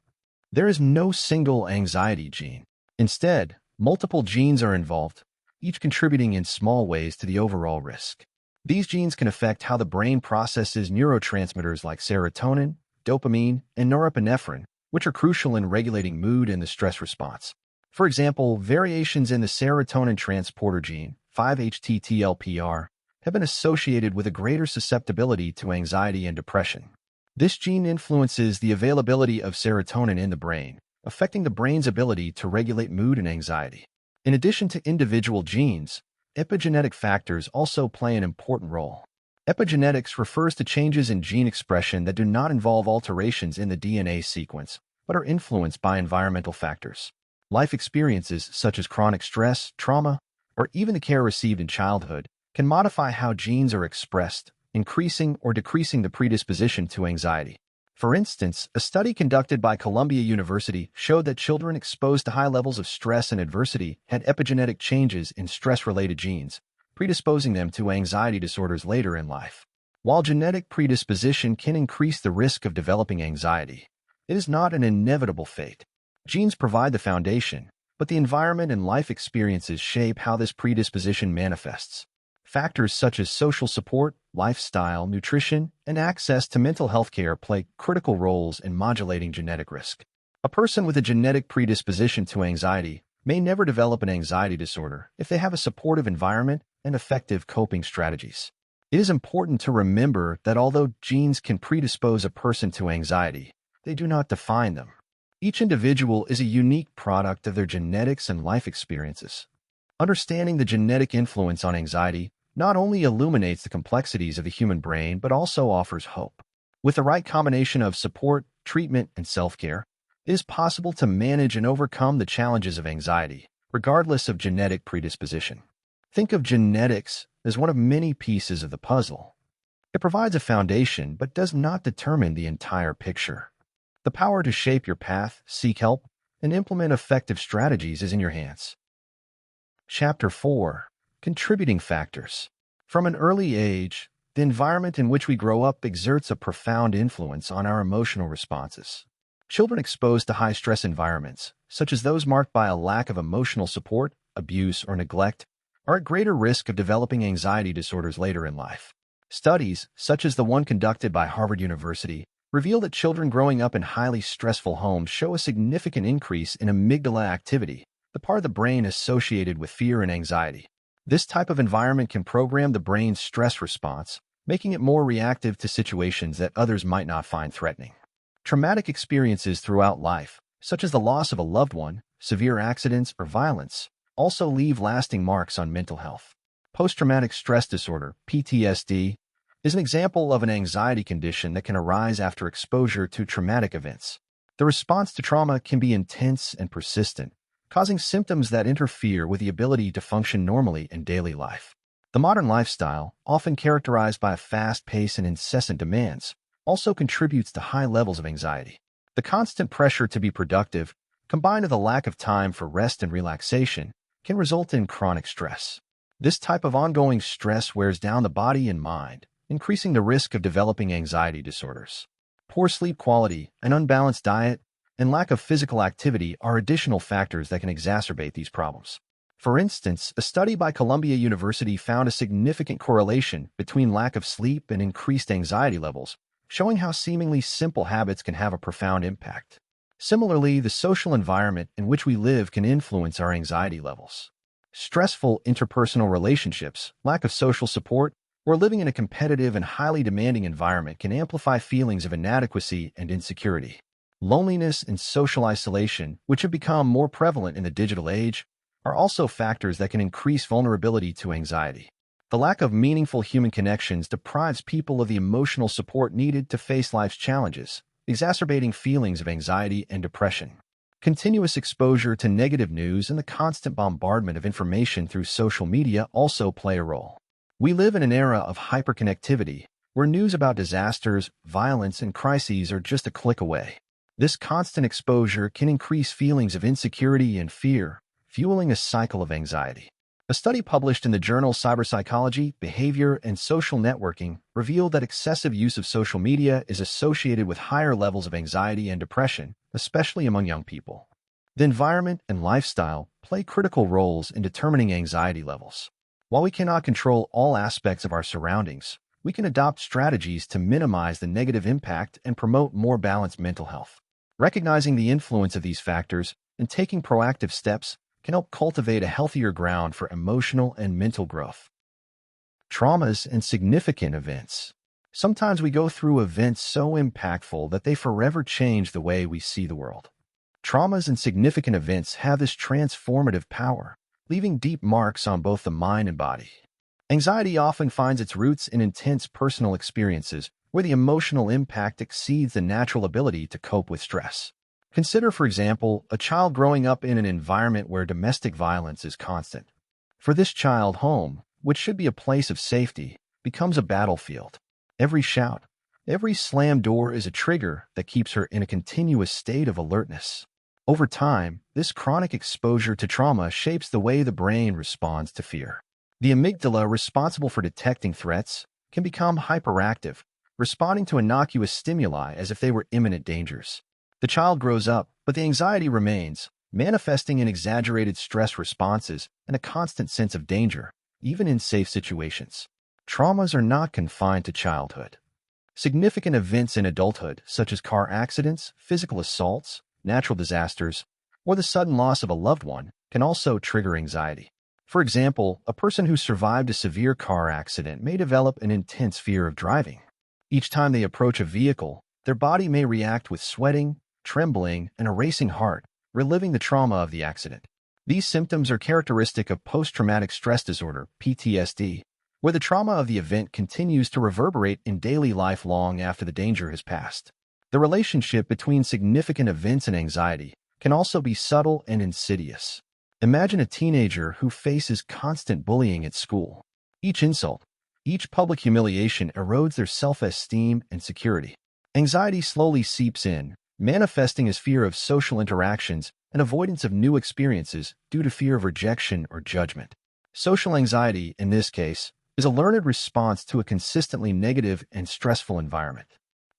There is no single anxiety gene. Instead, multiple genes are involved, each contributing in small ways to the overall risk. These genes can affect how the brain processes neurotransmitters like serotonin, dopamine, and norepinephrine, which are crucial in regulating mood and the stress response. For example, variations in the serotonin transporter gene, 5-HTTLPR, have been associated with a greater susceptibility to anxiety and depression. This gene influences the availability of serotonin in the brain, affecting the brain's ability to regulate mood and anxiety. In addition to individual genes, epigenetic factors also play an important role. Epigenetics refers to changes in gene expression that do not involve alterations in the DNA sequence, but are influenced by environmental factors. Life experiences such as chronic stress, trauma, or even the care received in childhood can modify how genes are expressed, increasing or decreasing the predisposition to anxiety. For instance, a study conducted by Columbia University showed that children exposed to high levels of stress and adversity had epigenetic changes in stress-related genes, predisposing them to anxiety disorders later in life. While genetic predisposition can increase the risk of developing anxiety, it is not an inevitable fate. Genes provide the foundation, but the environment and life experiences shape how this predisposition manifests. Factors such as social support, lifestyle, nutrition, and access to mental health care play critical roles in modulating genetic risk. A person with a genetic predisposition to anxiety may never develop an anxiety disorder if they have a supportive environment and effective coping strategies. It is important to remember that although genes can predispose a person to anxiety, they do not define them. Each individual is a unique product of their genetics and life experiences. Understanding the genetic influence on anxiety not only illuminates the complexities of the human brain, but also offers hope. With the right combination of support, treatment, and self-care, it is possible to manage and overcome the challenges of anxiety, regardless of genetic predisposition. Think of genetics as one of many pieces of the puzzle. It provides a foundation, but does not determine the entire picture. The power to shape your path, seek help, and implement effective strategies is in your hands. Chapter 4. Contributing factors. From an early age, the environment in which we grow up exerts a profound influence on our emotional responses. Children exposed to high-stress environments, such as those marked by a lack of emotional support, abuse, or neglect, are at greater risk of developing anxiety disorders later in life. Studies, such as the one conducted by Harvard University, reveal that children growing up in highly stressful homes show a significant increase in amygdala activity, the part of the brain associated with fear and anxiety. This type of environment can program the brain's stress response, making it more reactive to situations that others might not find threatening. Traumatic experiences throughout life, such as the loss of a loved one, severe accidents, or violence, also leave lasting marks on mental health. Post-traumatic stress disorder, PTSD, is an example of an anxiety condition that can arise after exposure to traumatic events. The response to trauma can be intense and persistent, causing symptoms that interfere with the ability to function normally in daily life. The modern lifestyle, often characterized by a fast pace and incessant demands, also contributes to high levels of anxiety. The constant pressure to be productive, combined with a lack of time for rest and relaxation, can result in chronic stress. This type of ongoing stress wears down the body and mind, increasing the risk of developing anxiety disorders. Poor sleep quality, an unbalanced diet, and lack of physical activity are additional factors that can exacerbate these problems. For instance, a study by Columbia University found a significant correlation between lack of sleep and increased anxiety levels, showing how seemingly simple habits can have a profound impact. Similarly, the social environment in which we live can influence our anxiety levels. Stressful interpersonal relationships, lack of social support, or living in a competitive and highly demanding environment can amplify feelings of inadequacy and insecurity. Loneliness and social isolation, which have become more prevalent in the digital age, are also factors that can increase vulnerability to anxiety. The lack of meaningful human connections deprives people of the emotional support needed to face life's challenges, exacerbating feelings of anxiety and depression. Continuous exposure to negative news and the constant bombardment of information through social media also play a role. We live in an era of hyperconnectivity, where news about disasters, violence, and crises are just a click away. This constant exposure can increase feelings of insecurity and fear, fueling a cycle of anxiety. A study published in the journal Cyberpsychology, Behavior, and Social Networking revealed that excessive use of social media is associated with higher levels of anxiety and depression, especially among young people. The environment and lifestyle play critical roles in determining anxiety levels. While we cannot control all aspects of our surroundings, we can adopt strategies to minimize the negative impact and promote more balanced mental health. Recognizing the influence of these factors and taking proactive steps can help cultivate a healthier ground for emotional and mental growth. Traumas and significant events. Sometimes we go through events so impactful that they forever change the way we see the world. Traumas and significant events have this transformative power, leaving deep marks on both the mind and body. Anxiety often finds its roots in intense personal experiences where the emotional impact exceeds the natural ability to cope with stress. Consider, for example, a child growing up in an environment where domestic violence is constant. For this child, home, which should be a place of safety, becomes a battlefield. Every shout, every slammed door is a trigger that keeps her in a continuous state of alertness. Over time, this chronic exposure to trauma shapes the way the brain responds to fear. The amygdala, responsible for detecting threats, can become hyperactive, responding to innocuous stimuli as if they were imminent dangers. The child grows up, but the anxiety remains, manifesting in exaggerated stress responses and a constant sense of danger, even in safe situations. Traumas are not confined to childhood. Significant events in adulthood, such as car accidents, physical assaults, natural disasters, or the sudden loss of a loved one, can also trigger anxiety. For example, a person who survived a severe car accident may develop an intense fear of driving. Each time they approach a vehicle, their body may react with sweating, trembling, and a racing heart, reliving the trauma of the accident. These symptoms are characteristic of post-traumatic stress disorder, PTSD, where the trauma of the event continues to reverberate in daily life long after the danger has passed. The relationship between significant events and anxiety can also be subtle and insidious. Imagine a teenager who faces constant bullying at school. Each insult, each public humiliation erodes their self-esteem and security. Anxiety slowly seeps in, manifesting as fear of social interactions and avoidance of new experiences due to fear of rejection or judgment. Social anxiety, in this case, is a learned response to a consistently negative and stressful environment.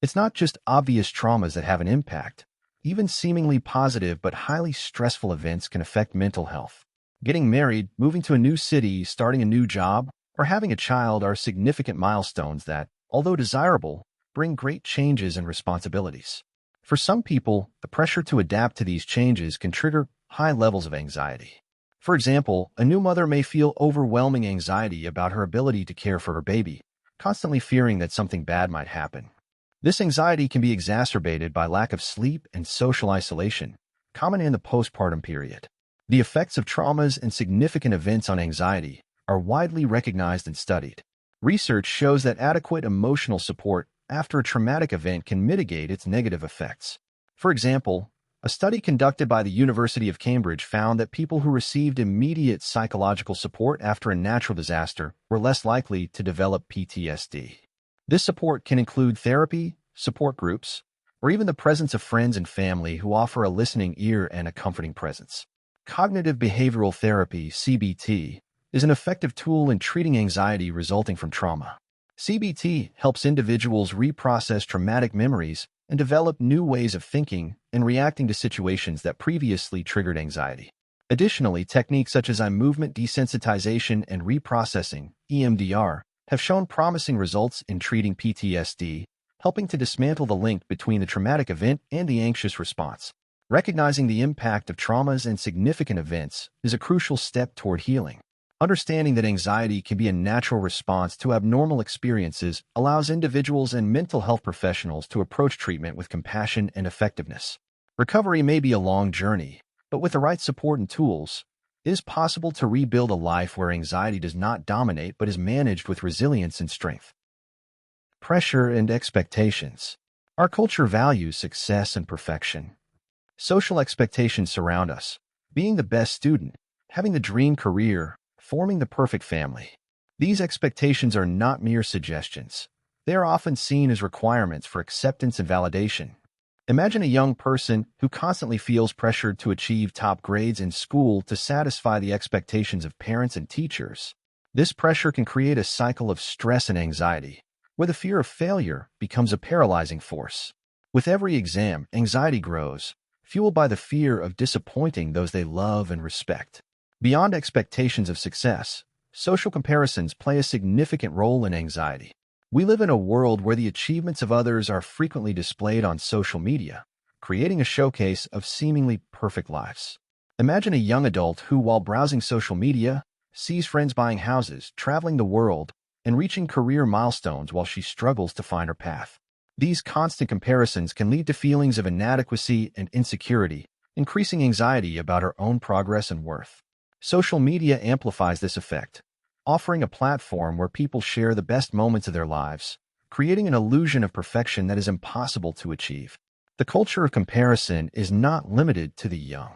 It's not just obvious traumas that have an impact. Even seemingly positive but highly stressful events can affect mental health. Getting married, moving to a new city, starting a new job, or having a child are significant milestones that, although desirable, bring great changes and responsibilities. For some people, the pressure to adapt to these changes can trigger high levels of anxiety. For example, a new mother may feel overwhelming anxiety about her ability to care for her baby, constantly fearing that something bad might happen. This anxiety can be exacerbated by lack of sleep and social isolation, common in the postpartum period. The effects of traumas and significant events on anxiety are widely recognized and studied. Research shows that adequate emotional support after a traumatic event can mitigate its negative effects. For example, A study conducted by the University of Cambridge found that people who received immediate psychological support after a natural disaster were less likely to develop PTSD. This support can include therapy, support groups, or even the presence of friends and family who offer a listening ear and a comforting presence. Cognitive behavioral therapy, CBT, is an effective tool in treating anxiety resulting from trauma. CBT helps individuals reprocess traumatic memories and develop new ways of thinking and reacting to situations that previously triggered anxiety. Additionally, techniques such as eye movement desensitization and reprocessing, EMDR, have shown promising results in treating PTSD, helping to dismantle the link between the traumatic event and the anxious response. Recognizing the impact of traumas and significant events is a crucial step toward healing. Understanding that anxiety can be a natural response to abnormal experiences allows individuals and mental health professionals to approach treatment with compassion and effectiveness. Recovery may be a long journey, but with the right support and tools, it is possible to rebuild a life where anxiety does not dominate but is managed with resilience and strength. Pressure and expectations. Our culture values success and perfection. Social expectations surround us: being the best student, having the dream career, forming the perfect family. These expectations are not mere suggestions. They are often seen as requirements for acceptance and validation. Imagine a young person who constantly feels pressured to achieve top grades in school to satisfy the expectations of parents and teachers. This pressure can create a cycle of stress and anxiety, where the fear of failure becomes a paralyzing force. With every exam, anxiety grows, fueled by the fear of disappointing those they love and respect. Beyond expectations of success, social comparisons play a significant role in anxiety. We live in a world where the achievements of others are frequently displayed on social media, creating a showcase of seemingly perfect lives. Imagine a young adult who, while browsing social media, sees friends buying houses, traveling the world, and reaching career milestones while she struggles to find her path. These constant comparisons can lead to feelings of inadequacy and insecurity, increasing anxiety about her own progress and worth. Social media amplifies this effect, offering a platform where people share the best moments of their lives, creating an illusion of perfection that is impossible to achieve. The culture of comparison is not limited to the young.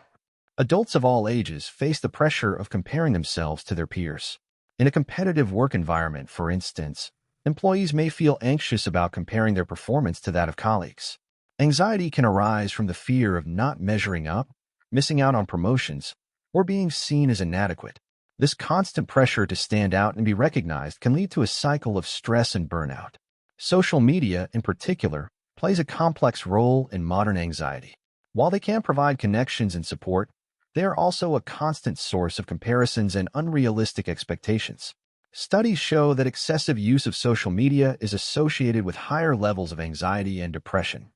Adults of all ages face the pressure of comparing themselves to their peers. In a competitive work environment, for instance, employees may feel anxious about comparing their performance to that of colleagues. Anxiety can arise from the fear of not measuring up, missing out on promotions, or being seen as inadequate. This constant pressure to stand out and be recognized can lead to a cycle of stress and burnout. Social media, in particular, plays a complex role in modern anxiety. While they can provide connections and support, they are also a constant source of comparisons and unrealistic expectations. Studies show that excessive use of social media is associated with higher levels of anxiety and depression.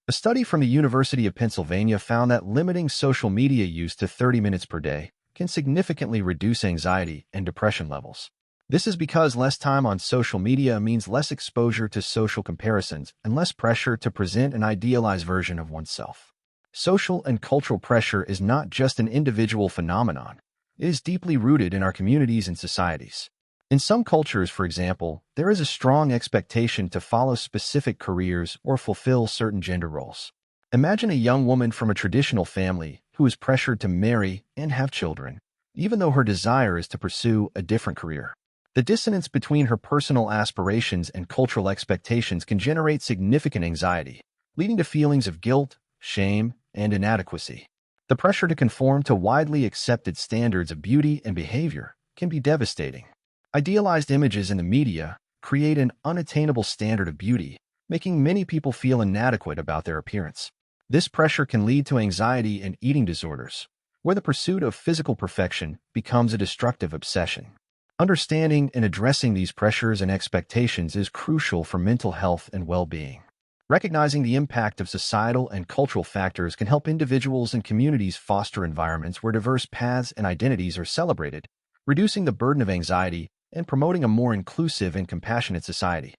A study from the University of Pennsylvania found that limiting social media use to 30 minutes per day can significantly reduce anxiety and depression levels. This is because less time on social media means less exposure to social comparisons and less pressure to present an idealized version of oneself. Social and cultural pressure is not just an individual phenomenon. It is deeply rooted in our communities and societies. In some cultures, for example, there is a strong expectation to follow specific careers or fulfill certain gender roles. Imagine a young woman from a traditional family who is pressured to marry and have children, even though her desire is to pursue a different career. The dissonance between her personal aspirations and cultural expectations can generate significant anxiety, leading to feelings of guilt, shame, and inadequacy. The pressure to conform to widely accepted standards of beauty and behavior can be devastating. Idealized images in the media create an unattainable standard of beauty, making many people feel inadequate about their appearance. This pressure can lead to anxiety and eating disorders, where the pursuit of physical perfection becomes a destructive obsession. Understanding and addressing these pressures and expectations is crucial for mental health and well-being. Recognizing the impact of societal and cultural factors can help individuals and communities foster environments where diverse paths and identities are celebrated, reducing the burden of anxiety and promoting a more inclusive and compassionate society.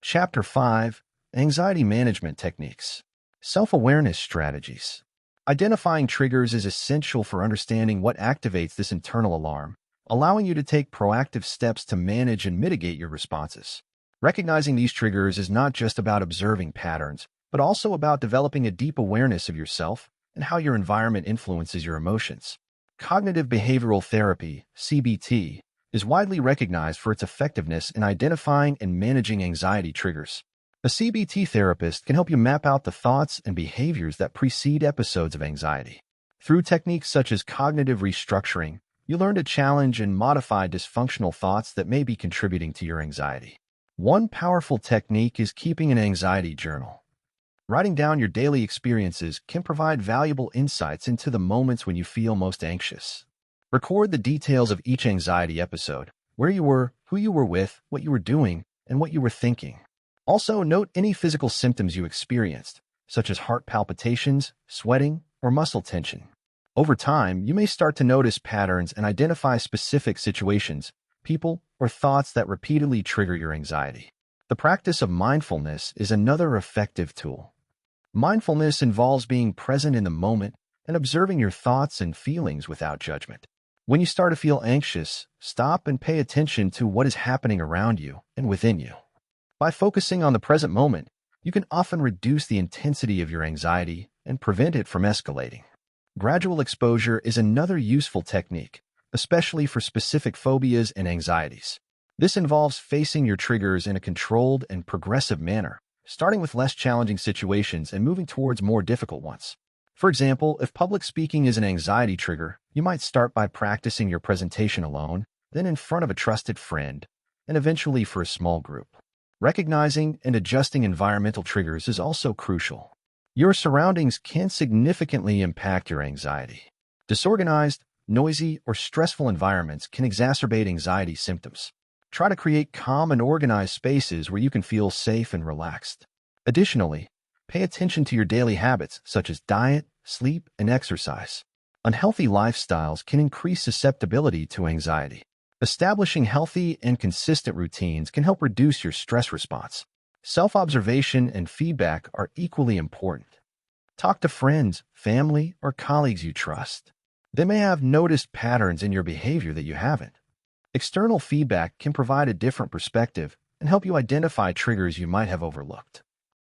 Chapter 5: Anxiety Management Techniques. Self-awareness strategies. Identifying triggers is essential for understanding what activates this internal alarm, allowing you to take proactive steps to manage and mitigate your responses. Recognizing these triggers is not just about observing patterns, but also about developing a deep awareness of yourself and how your environment influences your emotions. Cognitive behavioral therapy, CBT, is widely recognized for its effectiveness in identifying and managing anxiety triggers. A CBT therapist can help you map out the thoughts and behaviors that precede episodes of anxiety. Through techniques such as cognitive restructuring, you learn to challenge and modify dysfunctional thoughts that may be contributing to your anxiety. One powerful technique is keeping an anxiety journal. Writing down your daily experiences can provide valuable insights into the moments when you feel most anxious. Record the details of each anxiety episode, where you were, who you were with, what you were doing, and what you were thinking. Also, note any physical symptoms you experienced, such as heart palpitations, sweating, or muscle tension. Over time, you may start to notice patterns and identify specific situations, people, or thoughts that repeatedly trigger your anxiety. The practice of mindfulness is another effective tool. Mindfulness involves being present in the moment and observing your thoughts and feelings without judgment. When you start to feel anxious, stop and pay attention to what is happening around you and within you. By focusing on the present moment, you can often reduce the intensity of your anxiety and prevent it from escalating. Gradual exposure is another useful technique, especially for specific phobias and anxieties. This involves facing your triggers in a controlled and progressive manner, starting with less challenging situations and moving towards more difficult ones. For example, if public speaking is an anxiety trigger, you might start by practicing your presentation alone, then in front of a trusted friend, and eventually for a small group. Recognizing and adjusting environmental triggers is also crucial. Your surroundings can significantly impact your anxiety. Disorganized, noisy, or stressful environments can exacerbate anxiety symptoms. Try to create calm and organized spaces where you can feel safe and relaxed. Additionally, pay attention to your daily habits such as diet, sleep, and exercise. Unhealthy lifestyles can increase susceptibility to anxiety. Establishing healthy and consistent routines can help reduce your stress response. Self-observation and feedback are equally important. Talk to friends, family, or colleagues you trust. They may have noticed patterns in your behavior that you haven't. External feedback can provide a different perspective and help you identify triggers you might have overlooked.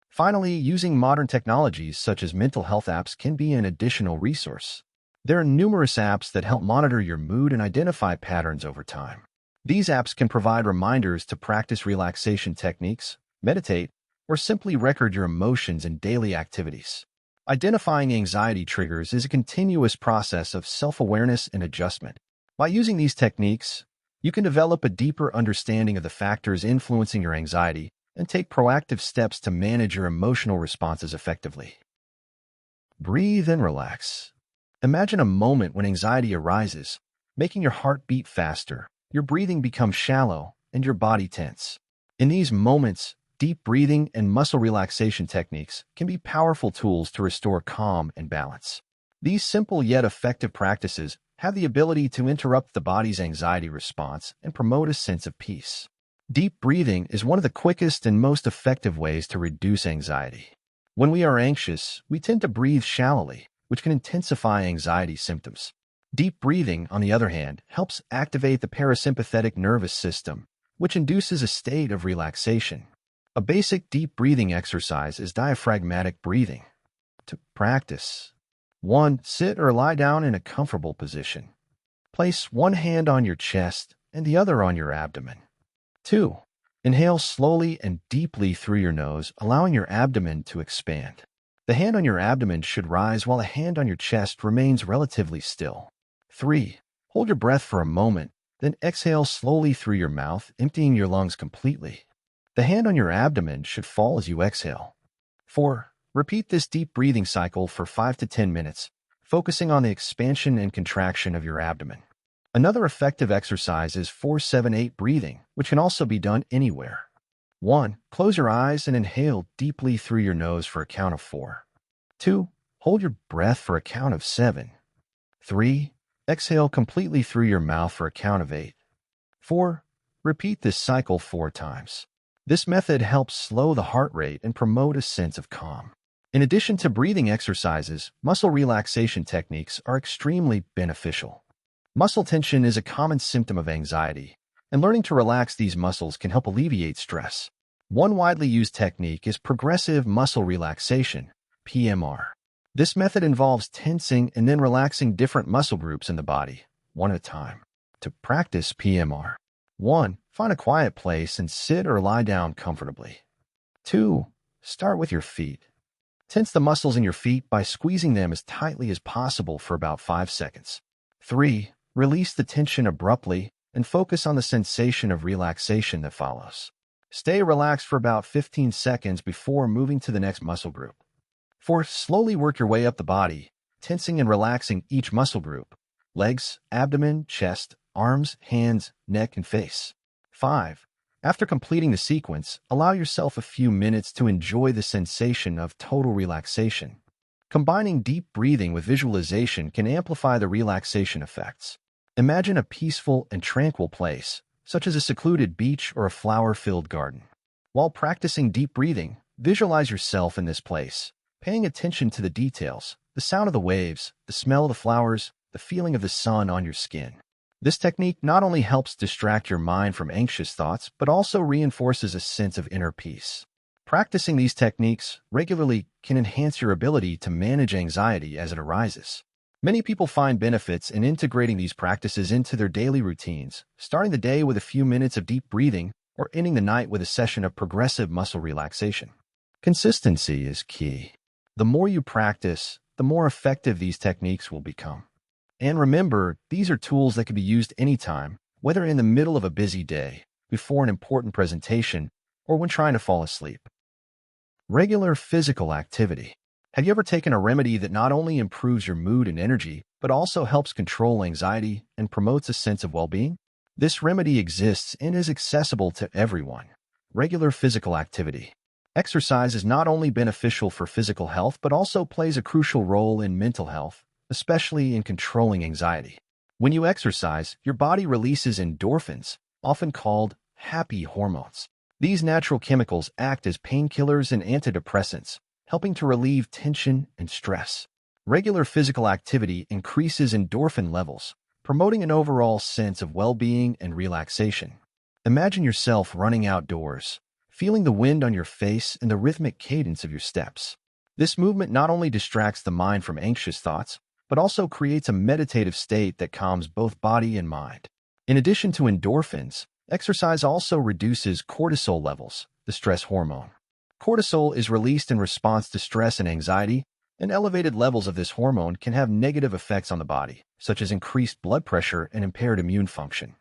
Finally, using modern technologies such as mental health apps can be an additional resource. There are numerous apps that help monitor your mood and identify patterns over time. These apps can provide reminders to practice relaxation techniques, meditate, or simply record your emotions in daily activities. Identifying anxiety triggers is a continuous process of self-awareness and adjustment. By using these techniques, you can develop a deeper understanding of the factors influencing your anxiety and take proactive steps to manage your emotional responses effectively. Breathe and relax. Imagine a moment when anxiety arises, making your heart beat faster, your breathing becomes shallow, and your body tense. In these moments, deep breathing and muscle relaxation techniques can be powerful tools to restore calm and balance. These simple yet effective practices have the ability to interrupt the body's anxiety response and promote a sense of peace. Deep breathing is one of the quickest and most effective ways to reduce anxiety. When we are anxious, we tend to breathe shallowly, which can intensify anxiety symptoms. Deep breathing, on the other hand, helps activate the parasympathetic nervous system, which induces a state of relaxation. A basic deep breathing exercise is diaphragmatic breathing. To practice, 1. Sit or lie down in a comfortable position. Place one hand on your chest and the other on your abdomen. 2. Inhale slowly and deeply through your nose, allowing your abdomen to expand. The hand on your abdomen should rise while the hand on your chest remains relatively still. 3. Hold your breath for a moment, then exhale slowly through your mouth, emptying your lungs completely. The hand on your abdomen should fall as you exhale. 4. Repeat this deep breathing cycle for 5 to 10 minutes, focusing on the expansion and contraction of your abdomen. Another effective exercise is 4-7-8 breathing, which can also be done anywhere. 1. Close your eyes and inhale deeply through your nose for a count of 4. 2. Hold your breath for a count of 7. 3. Exhale completely through your mouth for a count of 8. 4. Repeat this cycle 4 times. This method helps slow the heart rate and promote a sense of calm. In addition to breathing exercises, muscle relaxation techniques are extremely beneficial. Muscle tension is a common symptom of anxiety, and learning to relax these muscles can help alleviate stress. One widely used technique is progressive muscle relaxation, PMR. This method involves tensing and then relaxing different muscle groups in the body, one at a time. To practice PMR, 1. Find a quiet place and sit or lie down comfortably. 2. Start with your feet. Tense the muscles in your feet by squeezing them as tightly as possible for about 5 seconds. 3. Release the tension abruptly and focus on the sensation of relaxation that follows. Stay relaxed for about 15 seconds before moving to the next muscle group. 4. Slowly work your way up the body, tensing and relaxing each muscle group: legs, abdomen, chest, arms, hands, neck, and face. 5. After completing the sequence, allow yourself a few minutes to enjoy the sensation of total relaxation. Combining deep breathing with visualization can amplify the relaxation effects. Imagine a peaceful and tranquil place, such as a secluded beach or a flower-filled garden. While practicing deep breathing, visualize yourself in this place, paying attention to the details, the sound of the waves, the smell of the flowers, the feeling of the sun on your skin. This technique not only helps distract your mind from anxious thoughts, but also reinforces a sense of inner peace. Practicing these techniques regularly can enhance your ability to manage anxiety as it arises. Many people find benefits in integrating these practices into their daily routines, starting the day with a few minutes of deep breathing or ending the night with a session of progressive muscle relaxation. Consistency is key. The more you practice, the more effective these techniques will become. And remember, these are tools that can be used anytime, whether in the middle of a busy day, before an important presentation, or when trying to fall asleep. Regular physical activity. Have you ever taken a remedy that not only improves your mood and energy, but also helps control anxiety and promotes a sense of well-being? This remedy exists and is accessible to everyone. Regular physical activity. Exercise is not only beneficial for physical health, but also plays a crucial role in mental health, especially in controlling anxiety. When you exercise, your body releases endorphins, often called happy hormones. These natural chemicals act as painkillers and antidepressants, helping to relieve tension and stress. Regular physical activity increases endorphin levels, promoting an overall sense of well-being and relaxation. Imagine yourself running outdoors, feeling the wind on your face and the rhythmic cadence of your steps. This movement not only distracts the mind from anxious thoughts, but also creates a meditative state that calms both body and mind. In addition to endorphins, exercise also reduces cortisol levels, the stress hormone. Cortisol is released in response to stress and anxiety, and elevated levels of this hormone can have negative effects on the body, such as increased blood pressure and impaired immune function.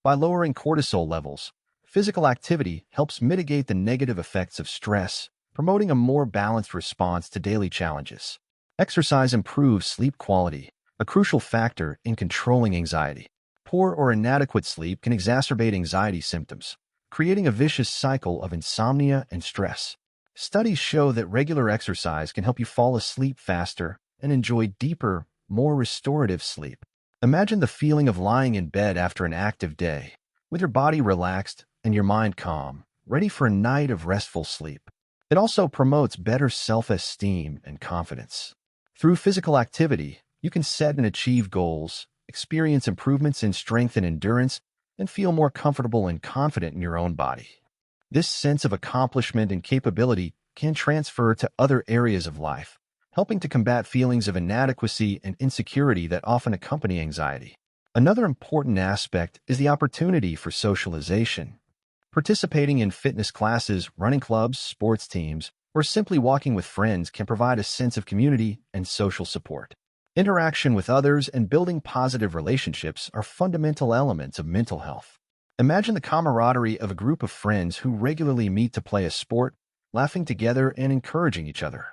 By lowering cortisol levels, physical activity helps mitigate the negative effects of stress, promoting a more balanced response to daily challenges. Exercise improves sleep quality, a crucial factor in controlling anxiety. Poor or inadequate sleep can exacerbate anxiety symptoms, creating a vicious cycle of insomnia and stress. Studies show that regular exercise can help you fall asleep faster and enjoy deeper, more restorative sleep. Imagine the feeling of lying in bed after an active day, with your body relaxed and your mind calm, ready for a night of restful sleep. It also promotes better self-esteem and confidence. Through physical activity, you can set and achieve goals, experience improvements in strength and endurance, and feel more comfortable and confident in your own body. This sense of accomplishment and capability can transfer to other areas of life, helping to combat feelings of inadequacy and insecurity that often accompany anxiety. Another important aspect is the opportunity for socialization. Participating in fitness classes, running clubs, sports teams, or simply walking with friends can provide a sense of community and social support. Interaction with others and building positive relationships are fundamental elements of mental health. Imagine the camaraderie of a group of friends who regularly meet to play a sport, laughing together and encouraging each other.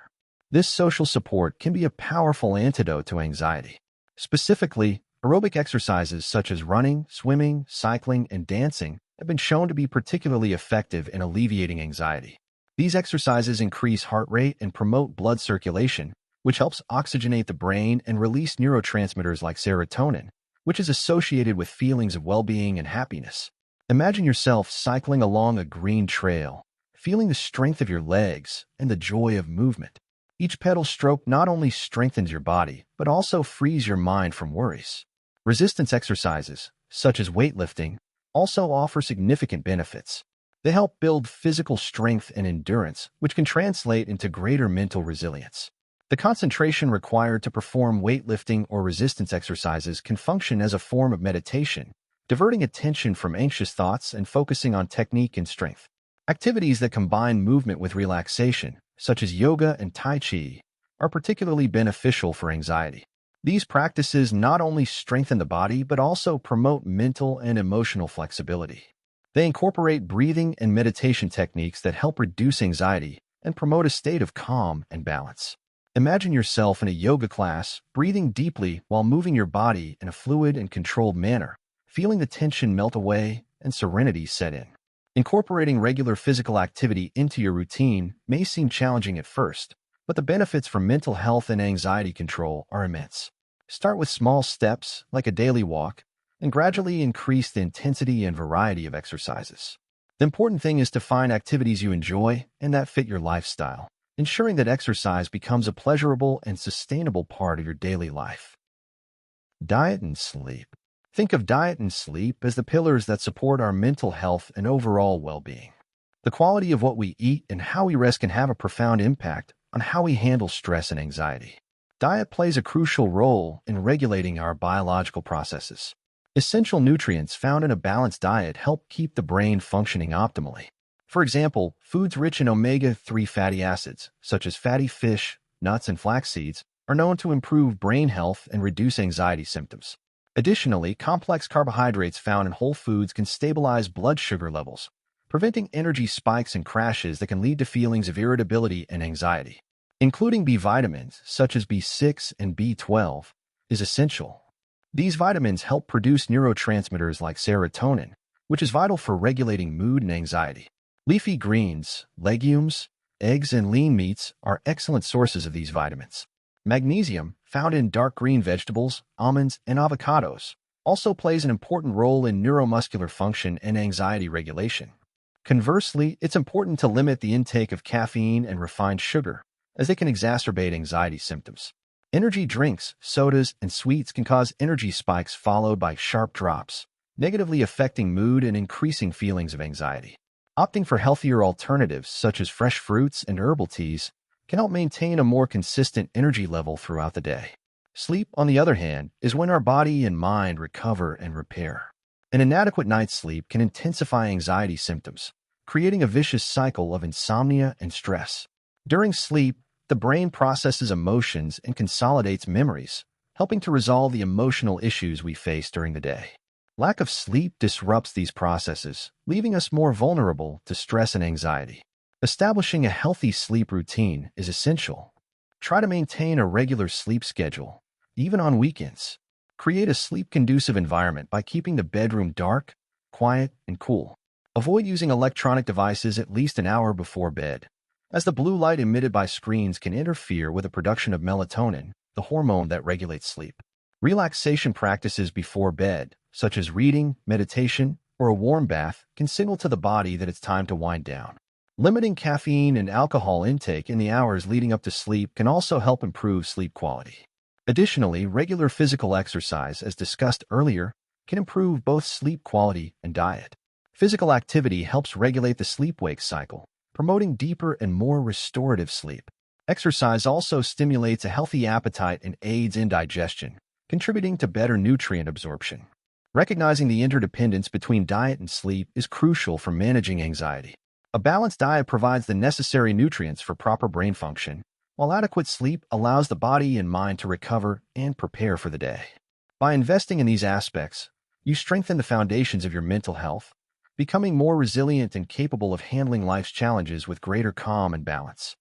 This social support can be a powerful antidote to anxiety. Specifically, aerobic exercises such as running, swimming, cycling, and dancing have been shown to be particularly effective in alleviating anxiety. These exercises increase heart rate and promote blood circulation, which helps oxygenate the brain and release neurotransmitters like serotonin, which is associated with feelings of well-being and happiness. Imagine yourself cycling along a green trail, feeling the strength of your legs and the joy of movement. Each pedal stroke not only strengthens your body, but also frees your mind from worries. Resistance exercises, such as weightlifting, also offer significant benefits. They help build physical strength and endurance, which can translate into greater mental resilience. The concentration required to perform weightlifting or resistance exercises can function as a form of meditation, diverting attention from anxious thoughts and focusing on technique and strength. Activities that combine movement with relaxation, such as yoga and tai chi, are particularly beneficial for anxiety. These practices not only strengthen the body but also promote mental and emotional flexibility. They incorporate breathing and meditation techniques that help reduce anxiety and promote a state of calm and balance. Imagine yourself in a yoga class, breathing deeply while moving your body in a fluid and controlled manner, feeling the tension melt away and serenity set in. Incorporating regular physical activity into your routine may seem challenging at first, but the benefits for mental health and anxiety control are immense. Start with small steps, like a daily walk, and gradually increase the intensity and variety of exercises. The important thing is to find activities you enjoy and that fit your lifestyle, ensuring that exercise becomes a pleasurable and sustainable part of your daily life. Diet and sleep. Think of diet and sleep as the pillars that support our mental health and overall well-being. The quality of what we eat and how we rest can have a profound impact on how we handle stress and anxiety. Diet plays a crucial role in regulating our biological processes. Essential nutrients found in a balanced diet help keep the brain functioning optimally. For example, foods rich in omega-3 fatty acids, such as fatty fish, nuts, and flax seeds, are known to improve brain health and reduce anxiety symptoms. Additionally, complex carbohydrates found in whole foods can stabilize blood sugar levels, preventing energy spikes and crashes that can lead to feelings of irritability and anxiety. Including B vitamins, such as B6 and B12, is essential. These vitamins help produce neurotransmitters like serotonin, which is vital for regulating mood and anxiety. Leafy greens, legumes, eggs, and lean meats are excellent sources of these vitamins. Magnesium, found in dark green vegetables, almonds, and avocados, also plays an important role in neuromuscular function and anxiety regulation. Conversely, it's important to limit the intake of caffeine and refined sugar, as they can exacerbate anxiety symptoms. Energy drinks, sodas, and sweets can cause energy spikes followed by sharp drops, negatively affecting mood and increasing feelings of anxiety. Opting for healthier alternatives, such as fresh fruits and herbal teas, can help maintain a more consistent energy level throughout the day. Sleep, on the other hand, is when our body and mind recover and repair. An inadequate night's sleep can intensify anxiety symptoms, creating a vicious cycle of insomnia and stress. During sleep, the brain processes emotions and consolidates memories, helping to resolve the emotional issues we face during the day. Lack of sleep disrupts these processes, leaving us more vulnerable to stress and anxiety. Establishing a healthy sleep routine is essential. Try to maintain a regular sleep schedule, even on weekends. Create a sleep-conducive environment by keeping the bedroom dark, quiet, and cool. Avoid using electronic devices at least an hour before bed, as the blue light emitted by screens can interfere with the production of melatonin, the hormone that regulates sleep. Relaxation practices before bed, such as reading, meditation, or a warm bath, can signal to the body that it's time to wind down. Limiting caffeine and alcohol intake in the hours leading up to sleep can also help improve sleep quality. Additionally, regular physical exercise, as discussed earlier, can improve both sleep quality and diet. Physical activity helps regulate the sleep-wake cycle, promoting deeper and more restorative sleep. Exercise also stimulates a healthy appetite and aids in digestion, contributing to better nutrient absorption. Recognizing the interdependence between diet and sleep is crucial for managing anxiety. A balanced diet provides the necessary nutrients for proper brain function, while adequate sleep allows the body and mind to recover and prepare for the day. By investing in these aspects, you strengthen the foundations of your mental health, becoming more resilient and capable of handling life's challenges with greater calm and balance.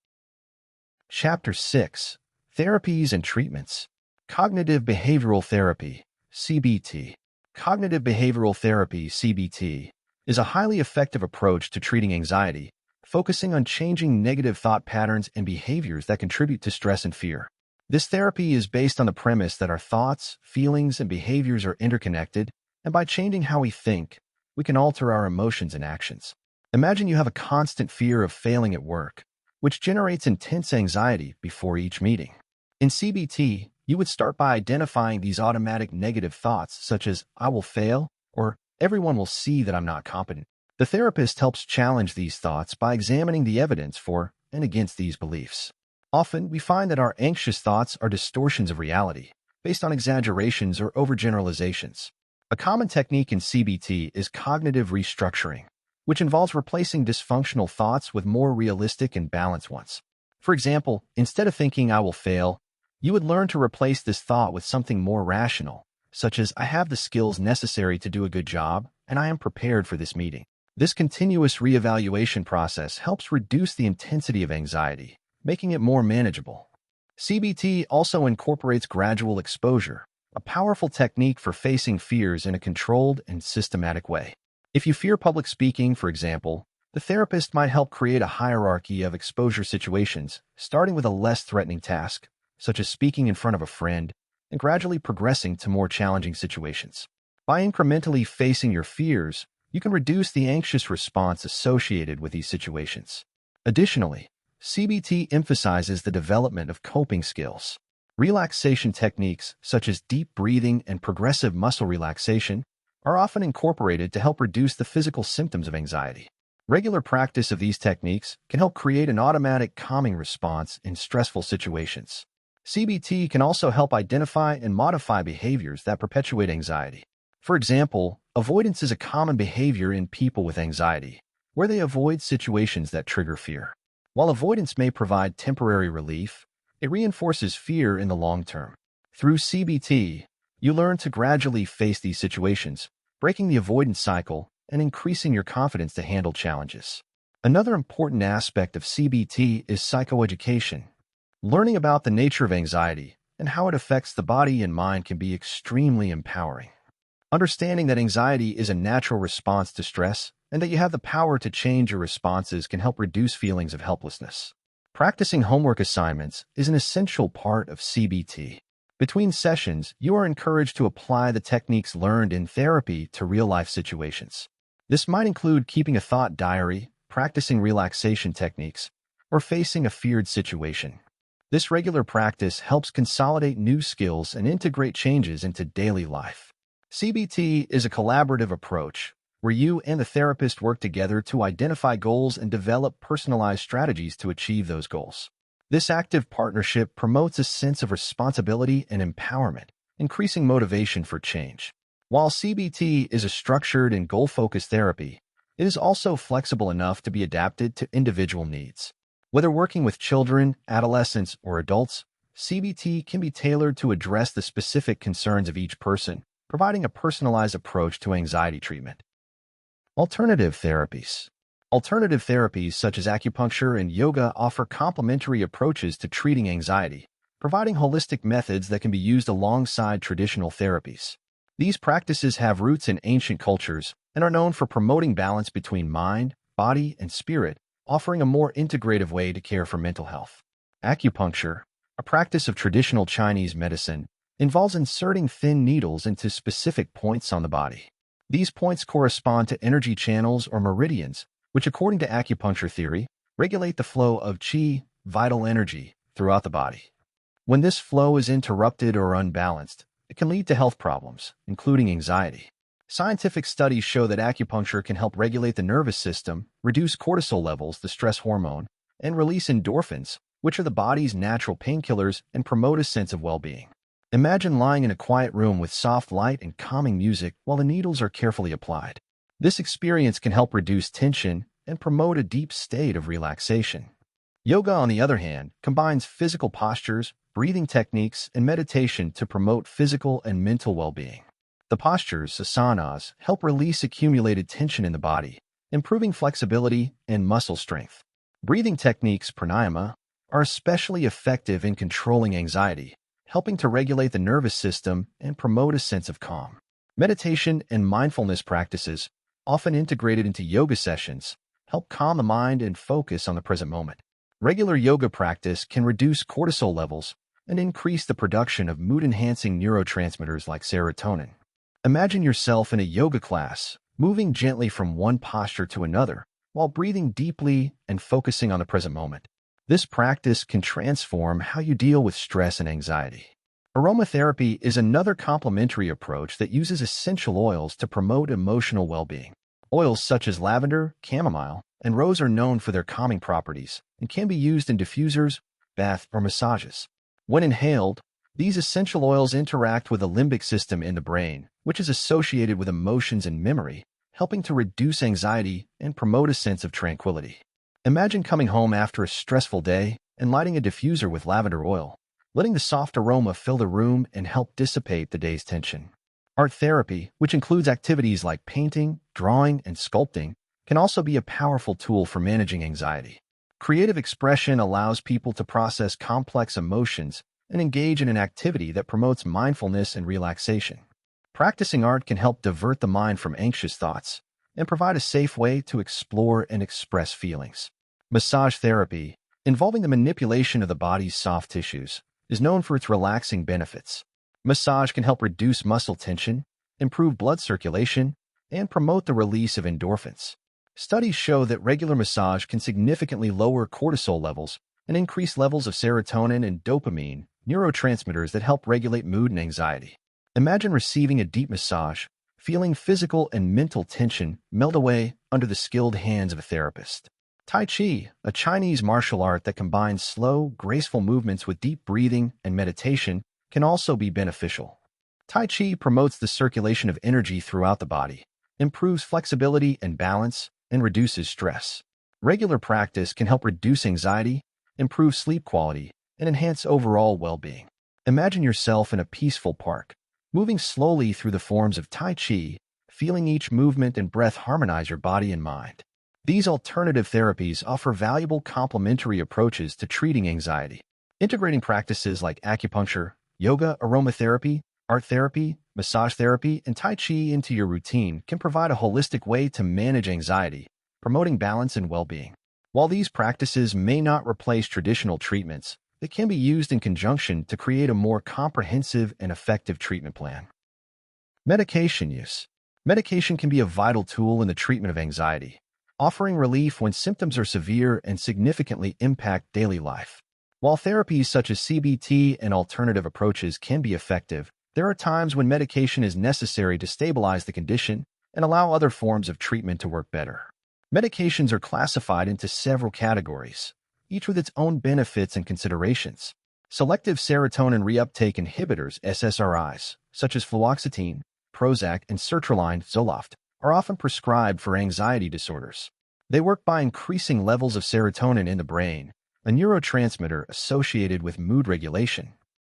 Chapter 6. Therapies and Treatments. Cognitive Behavioral Therapy, CBT. Cognitive behavioral therapy, CBT, is a highly effective approach to treating anxiety, focusing on changing negative thought patterns and behaviors that contribute to stress and fear. This therapy is based on the premise that our thoughts, feelings, and behaviors are interconnected, and by changing how we think, we can alter our emotions and actions. Imagine you have a constant fear of failing at work, which generates intense anxiety before each meeting. In CBT, you would start by identifying these automatic negative thoughts such as, "I will fail," or "everyone will see that I'm not competent." The therapist helps challenge these thoughts by examining the evidence for and against these beliefs. Often, we find that our anxious thoughts are distortions of reality, based on exaggerations or overgeneralizations. A common technique in CBT is cognitive restructuring, which involves replacing dysfunctional thoughts with more realistic and balanced ones. For example, instead of thinking "I will fail," you would learn to replace this thought with something more rational, such as "I have the skills necessary to do a good job, and I am prepared for this meeting." This continuous reevaluation process helps reduce the intensity of anxiety, making it more manageable. CBT also incorporates gradual exposure, a powerful technique for facing fears in a controlled and systematic way. If you fear public speaking, for example, the therapist might help create a hierarchy of exposure situations, starting with a less threatening task, such as speaking in front of a friend, and gradually progressing to more challenging situations. By incrementally facing your fears, you can reduce the anxious response associated with these situations. Additionally, CBT emphasizes the development of coping skills. Relaxation techniques such as deep breathing and progressive muscle relaxation are often incorporated to help reduce the physical symptoms of anxiety. Regular practice of these techniques can help create an automatic calming response in stressful situations. CBT can also help identify and modify behaviors that perpetuate anxiety. For example, avoidance is a common behavior in people with anxiety, where they avoid situations that trigger fear. While avoidance may provide temporary relief, it reinforces fear in the long term. Through CBT, you learn to gradually face these situations, breaking the avoidance cycle and increasing your confidence to handle challenges. Another important aspect of CBT is psychoeducation. Learning about the nature of anxiety and how it affects the body and mind can be extremely empowering. Understanding that anxiety is a natural response to stress and that you have the power to change your responses can help reduce feelings of helplessness. Practicing homework assignments is an essential part of CBT. Between sessions, you are encouraged to apply the techniques learned in therapy to real-life situations. This might include keeping a thought diary, practicing relaxation techniques, or facing a feared situation. This regular practice helps consolidate new skills and integrate changes into daily life. CBT is a collaborative approach where you and the therapist work together to identify goals and develop personalized strategies to achieve those goals. This active partnership promotes a sense of responsibility and empowerment, increasing motivation for change. While CBT is a structured and goal-focused therapy, it is also flexible enough to be adapted to individual needs. Whether working with children, adolescents, or adults, CBT can be tailored to address the specific concerns of each person, providing a personalized approach to anxiety treatment. Alternative therapies. Alternative therapies such as acupuncture and yoga offer complementary approaches to treating anxiety, providing holistic methods that can be used alongside traditional therapies. These practices have roots in ancient cultures and are known for promoting balance between mind, body, and spirit, offering a more integrative way to care for mental health. Acupuncture, a practice of traditional Chinese medicine, involves inserting thin needles into specific points on the body. These points correspond to energy channels or meridians, which according to acupuncture theory, regulate the flow of qi, vital energy, throughout the body. When this flow is interrupted or unbalanced, it can lead to health problems, including anxiety. Scientific studies show that acupuncture can help regulate the nervous system, reduce cortisol levels, the stress hormone, and release endorphins, which are the body's natural painkillers and promote a sense of well-being. Imagine lying in a quiet room with soft light and calming music while the needles are carefully applied. This experience can help reduce tension and promote a deep state of relaxation. Yoga, on the other hand, combines physical postures, breathing techniques, and meditation to promote physical and mental well-being. The postures, asanas, help release accumulated tension in the body, improving flexibility and muscle strength. Breathing techniques, pranayama, are especially effective in controlling anxiety, helping to regulate the nervous system and promote a sense of calm. Meditation and mindfulness practices, often integrated into yoga sessions, help calm the mind and focus on the present moment. Regular yoga practice can reduce cortisol levels and increase the production of mood-enhancing neurotransmitters like serotonin. Imagine yourself in a yoga class, moving gently from one posture to another, while breathing deeply and focusing on the present moment. This practice can transform how you deal with stress and anxiety. Aromatherapy is another complementary approach that uses essential oils to promote emotional well-being. Oils such as lavender, chamomile, and rose are known for their calming properties and can be used in diffusers, bath, or massages. When inhaled, these essential oils interact with the limbic system in the brain, which is associated with emotions and memory, helping to reduce anxiety and promote a sense of tranquility. Imagine coming home after a stressful day and lighting a diffuser with lavender oil, letting the soft aroma fill the room and help dissipate the day's tension. Art therapy, which includes activities like painting, drawing, and sculpting, can also be a powerful tool for managing anxiety. Creative expression allows people to process complex emotions and engage in an activity that promotes mindfulness and relaxation. Practicing art can help divert the mind from anxious thoughts and provide a safe way to explore and express feelings. Massage therapy, involving the manipulation of the body's soft tissues, is known for its relaxing benefits. Massage can help reduce muscle tension, improve blood circulation, and promote the release of endorphins. Studies show that regular massage can significantly lower cortisol levels and increase levels of serotonin and dopamine, neurotransmitters that help regulate mood and anxiety. Imagine receiving a deep massage, feeling physical and mental tension melt away under the skilled hands of a therapist. Tai Chi, a Chinese martial art that combines slow, graceful movements with deep breathing and meditation, can also be beneficial. Tai Chi promotes the circulation of energy throughout the body, improves flexibility and balance, and reduces stress. Regular practice can help reduce anxiety, improve sleep quality, and enhance overall well-being. Imagine yourself in a peaceful park, moving slowly through the forms of Tai Chi, feeling each movement and breath harmonize your body and mind. These alternative therapies offer valuable complementary approaches to treating anxiety. Integrating practices like acupuncture, yoga, aromatherapy, art therapy, massage therapy, and Tai Chi into your routine can provide a holistic way to manage anxiety, promoting balance and well-being. While these practices may not replace traditional treatments, they can be used in conjunction to create a more comprehensive and effective treatment plan. Medication use. Medication can be a vital tool in the treatment of anxiety, offering relief when symptoms are severe and significantly impact daily life. While therapies such as CBT and alternative approaches can be effective, there are times when medication is necessary to stabilize the condition and allow other forms of treatment to work better. Medications are classified into several categories, each with its own benefits and considerations. Selective serotonin reuptake inhibitors, SSRIs, such as fluoxetine, Prozac, and sertraline, Zoloft, are often prescribed for anxiety disorders. They work by increasing levels of serotonin in the brain, a neurotransmitter associated with mood regulation.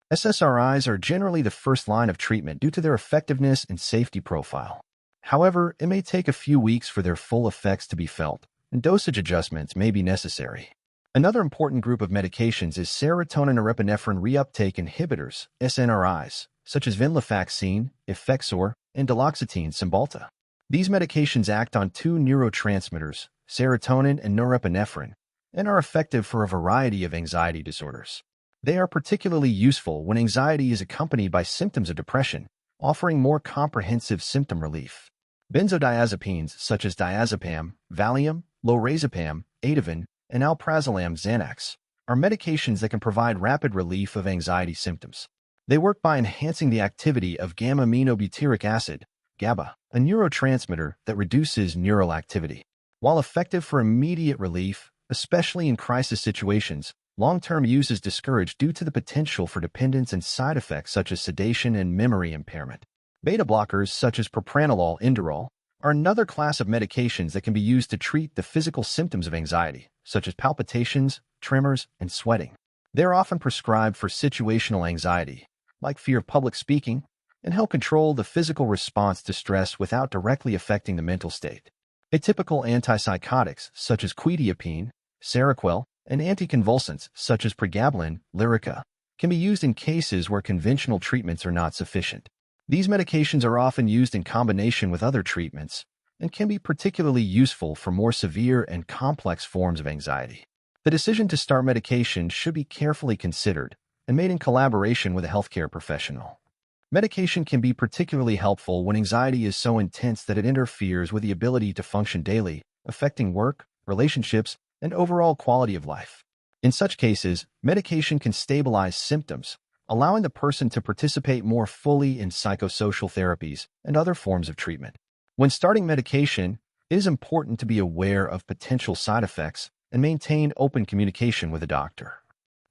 SSRIs are generally the first line of treatment due to their effectiveness and safety profile. However, it may take a few weeks for their full effects to be felt, and dosage adjustments may be necessary. Another important group of medications is serotonin norepinephrine reuptake inhibitors, SNRIs, such as venlafaxine, Effexor, and duloxetine Cymbalta. These medications act on two neurotransmitters, serotonin and norepinephrine, and are effective for a variety of anxiety disorders. They are particularly useful when anxiety is accompanied by symptoms of depression, offering more comprehensive symptom relief. Benzodiazepines such as diazepam, Valium, lorazepam, Ativan, and alprazolam Xanax are medications that can provide rapid relief of anxiety symptoms. They work by enhancing the activity of gamma-aminobutyric acid, GABA, a neurotransmitter that reduces neural activity. While effective for immediate relief, especially in crisis situations, long-term use is discouraged due to the potential for dependence and side effects such as sedation and memory impairment. Beta blockers such as propranolol Inderal are another class of medications that can be used to treat the physical symptoms of anxiety, such as palpitations, tremors, and sweating. They are often prescribed for situational anxiety, like fear of public speaking, and help control the physical response to stress without directly affecting the mental state. Atypical antipsychotics such as quetiapine, Seroquel, and anticonvulsants such as pregabalin, Lyrica, can be used in cases where conventional treatments are not sufficient. These medications are often used in combination with other treatments and can be particularly useful for more severe and complex forms of anxiety. The decision to start medication should be carefully considered and made in collaboration with a healthcare professional. Medication can be particularly helpful when anxiety is so intense that it interferes with the ability to function daily, affecting work, relationships, and overall quality of life. In such cases, medication can stabilize symptoms, allowing the person to participate more fully in psychosocial therapies and other forms of treatment. When starting medication, It is important to be aware of potential side effects and maintain open communication with a doctor.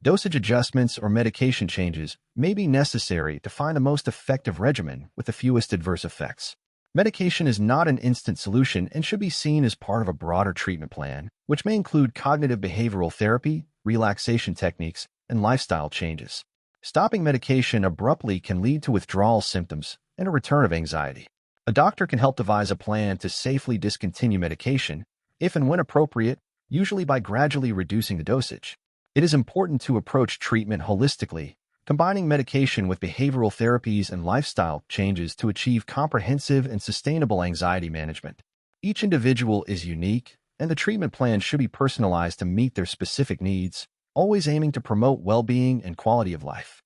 Dosage adjustments or medication changes may be necessary to find the most effective regimen with the fewest adverse effects. Medication is not an instant solution and should be seen as part of a broader treatment plan, which may include cognitive behavioral therapy, relaxation techniques, and lifestyle changes. Stopping medication abruptly can lead to withdrawal symptoms and a return of anxiety. A doctor can help devise a plan to safely discontinue medication, if and when appropriate, usually by gradually reducing the dosage. It is important to approach treatment holistically, combining medication with behavioral therapies and lifestyle changes to achieve comprehensive and sustainable anxiety management. Each individual is unique, and the treatment plan should be personalized to meet their specific needs, always aiming to promote well-being and quality of life.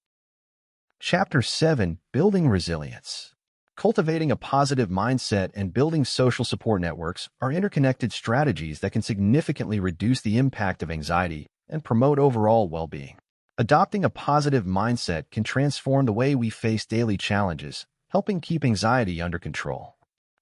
Chapter 7: Building Resilience. Cultivating a positive mindset and building social support networks are interconnected strategies that can significantly reduce the impact of anxiety and promote overall well-being. Adopting a positive mindset can transform the way we face daily challenges, helping keep anxiety under control.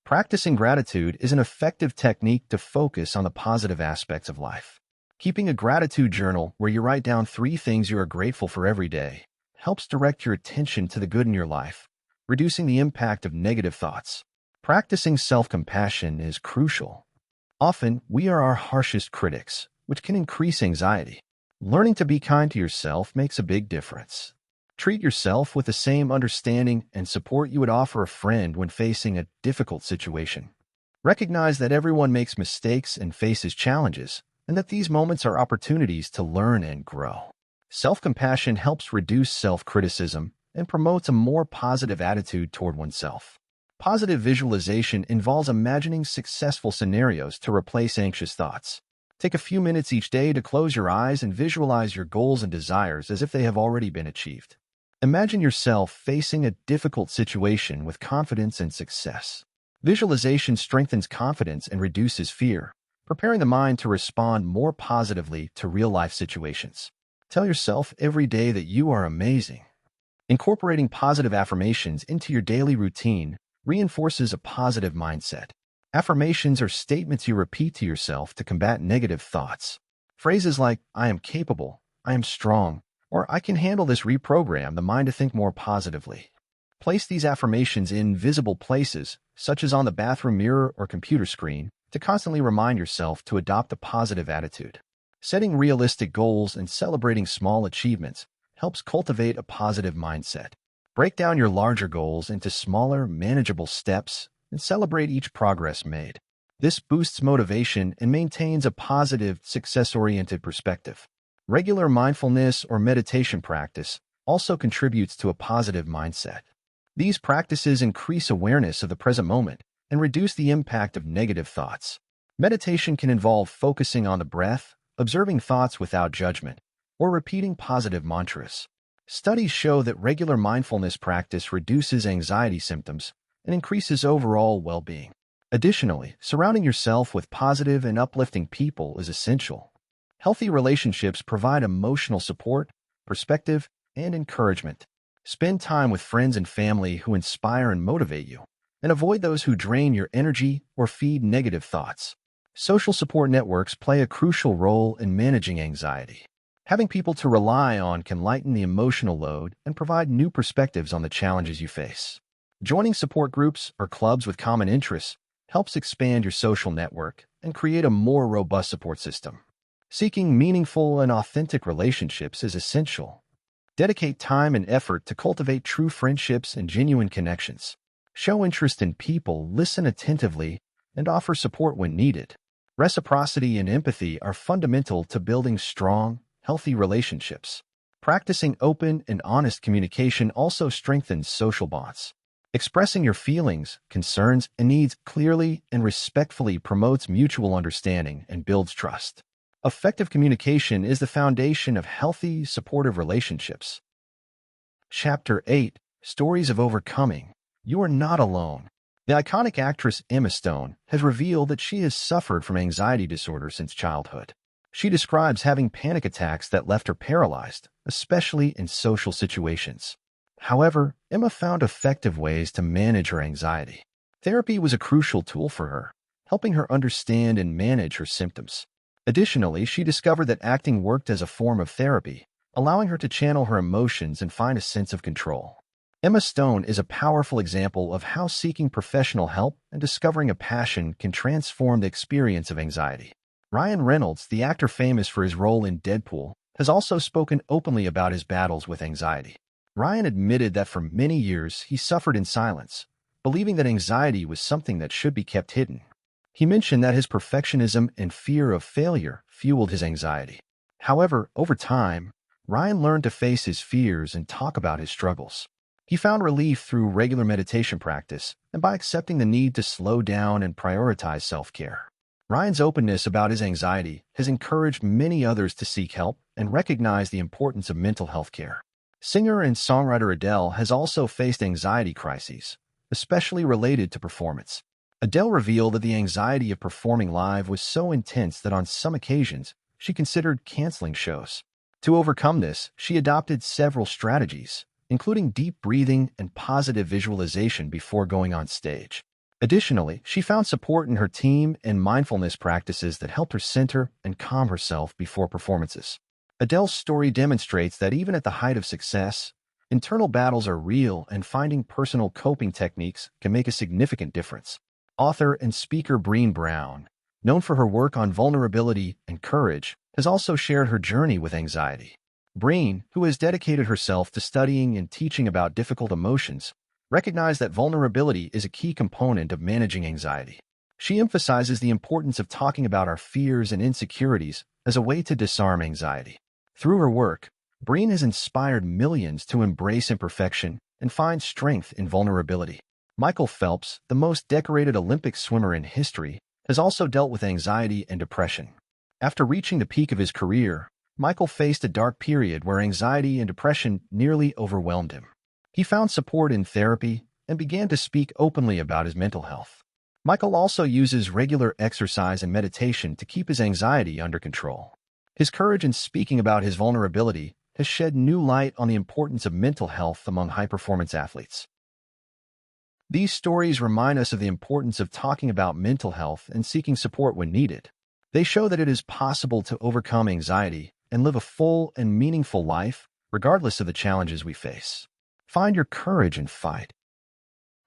Practicing gratitude is an effective technique to focus on the positive aspects of life. Keeping a gratitude journal where you write down 3 things you are grateful for every day helps direct your attention to the good in your life, reducing the impact of negative thoughts. Practicing self-compassion is crucial. Often, we are our harshest critics, which can increase anxiety. Learning to be kind to yourself makes a big difference. Treat yourself with the same understanding and support you would offer a friend when facing a difficult situation. Recognize that everyone makes mistakes and faces challenges, and that these moments are opportunities to learn and grow. Self-compassion helps reduce self-criticism and promotes a more positive attitude toward oneself. Positive visualization involves imagining successful scenarios to replace anxious thoughts. Take a few minutes each day to close your eyes and visualize your goals and desires as if they have already been achieved. Imagine yourself facing a difficult situation with confidence and success. Visualization strengthens confidence and reduces fear, preparing the mind to respond more positively to real-life situations. Tell yourself every day that you are amazing. Incorporating positive affirmations into your daily routine reinforces a positive mindset. Affirmations are statements you repeat to yourself to combat negative thoughts. Phrases like, "I am capable," "I am strong," or "I can handle this" reprogram the mind to think more positively. Place these affirmations in visible places, such as on the bathroom mirror or computer screen, to constantly remind yourself to adopt a positive attitude. Setting realistic goals and celebrating small achievements helps cultivate a positive mindset. Break down your larger goals into smaller, manageable steps and celebrate each progress made. This boosts motivation and maintains a positive, success-oriented perspective. Regular mindfulness or meditation practice also contributes to a positive mindset. These practices increase awareness of the present moment and reduce the impact of negative thoughts. Meditation can involve focusing on the breath, observing thoughts without judgment, or repeating positive mantras. Studies show that regular mindfulness practice reduces anxiety symptoms and increases overall well-being. Additionally, surrounding yourself with positive and uplifting people is essential. Healthy relationships provide emotional support, perspective, and encouragement. Spend time with friends and family who inspire and motivate you, and avoid those who drain your energy or feed negative thoughts. Social support networks play a crucial role in managing anxiety. Having people to rely on can lighten the emotional load and provide new perspectives on the challenges you face. Joining support groups or clubs with common interests helps expand your social network and create a more robust support system. Seeking meaningful and authentic relationships is essential. Dedicate time and effort to cultivate true friendships and genuine connections. Show interest in people, listen attentively, and offer support when needed. Reciprocity and empathy are fundamental to building strong, healthy relationships. Practicing open and honest communication also strengthens social bonds. Expressing your feelings, concerns, and needs clearly and respectfully promotes mutual understanding and builds trust. Effective communication is the foundation of healthy, supportive relationships. Chapter 8: Stories of Overcoming. You are not alone. The iconic actress Emma Stone has revealed that she has suffered from anxiety disorder since childhood. She describes having panic attacks that left her paralyzed, especially in social situations. However, Emma found effective ways to manage her anxiety. Therapy was a crucial tool for her, helping her understand and manage her symptoms. Additionally, she discovered that acting worked as a form of therapy, allowing her to channel her emotions and find a sense of control. Emma Stone is a powerful example of how seeking professional help and discovering a passion can transform the experience of anxiety. Ryan Reynolds, the actor famous for his role in Deadpool, has also spoken openly about his battles with anxiety. Ryan admitted that for many years he suffered in silence, believing that anxiety was something that should be kept hidden. He mentioned that his perfectionism and fear of failure fueled his anxiety. However, over time, Ryan learned to face his fears and talk about his struggles. He found relief through regular meditation practice and by accepting the need to slow down and prioritize self-care. Ryan's openness about his anxiety has encouraged many others to seek help and recognize the importance of mental health care. Singer and songwriter Adele has also faced anxiety crises, especially related to performance. Adele revealed that the anxiety of performing live was so intense that on some occasions, she considered canceling shows. To overcome this, she adopted several strategies, including deep breathing and positive visualization before going on stage. Additionally, she found support in her team and mindfulness practices that helped her center and calm herself before performances. Adele's story demonstrates that even at the height of success, internal battles are real and finding personal coping techniques can make a significant difference. Author and speaker Brené Brown, known for her work on vulnerability and courage, has also shared her journey with anxiety. Brené, who has dedicated herself to studying and teaching about difficult emotions, recognized that vulnerability is a key component of managing anxiety. She emphasizes the importance of talking about our fears and insecurities as a way to disarm anxiety. Through her work, Brené has inspired millions to embrace imperfection and find strength in vulnerability. Michael Phelps, the most decorated Olympic swimmer in history, has also dealt with anxiety and depression. After reaching the peak of his career, Michael faced a dark period where anxiety and depression nearly overwhelmed him. He found support in therapy and began to speak openly about his mental health. Michael also uses regular exercise and meditation to keep his anxiety under control. His courage in speaking about his vulnerability has shed new light on the importance of mental health among high-performance athletes. These stories remind us of the importance of talking about mental health and seeking support when needed. They show that it is possible to overcome anxiety and live a full and meaningful life, regardless of the challenges we face. Find your courage and fight.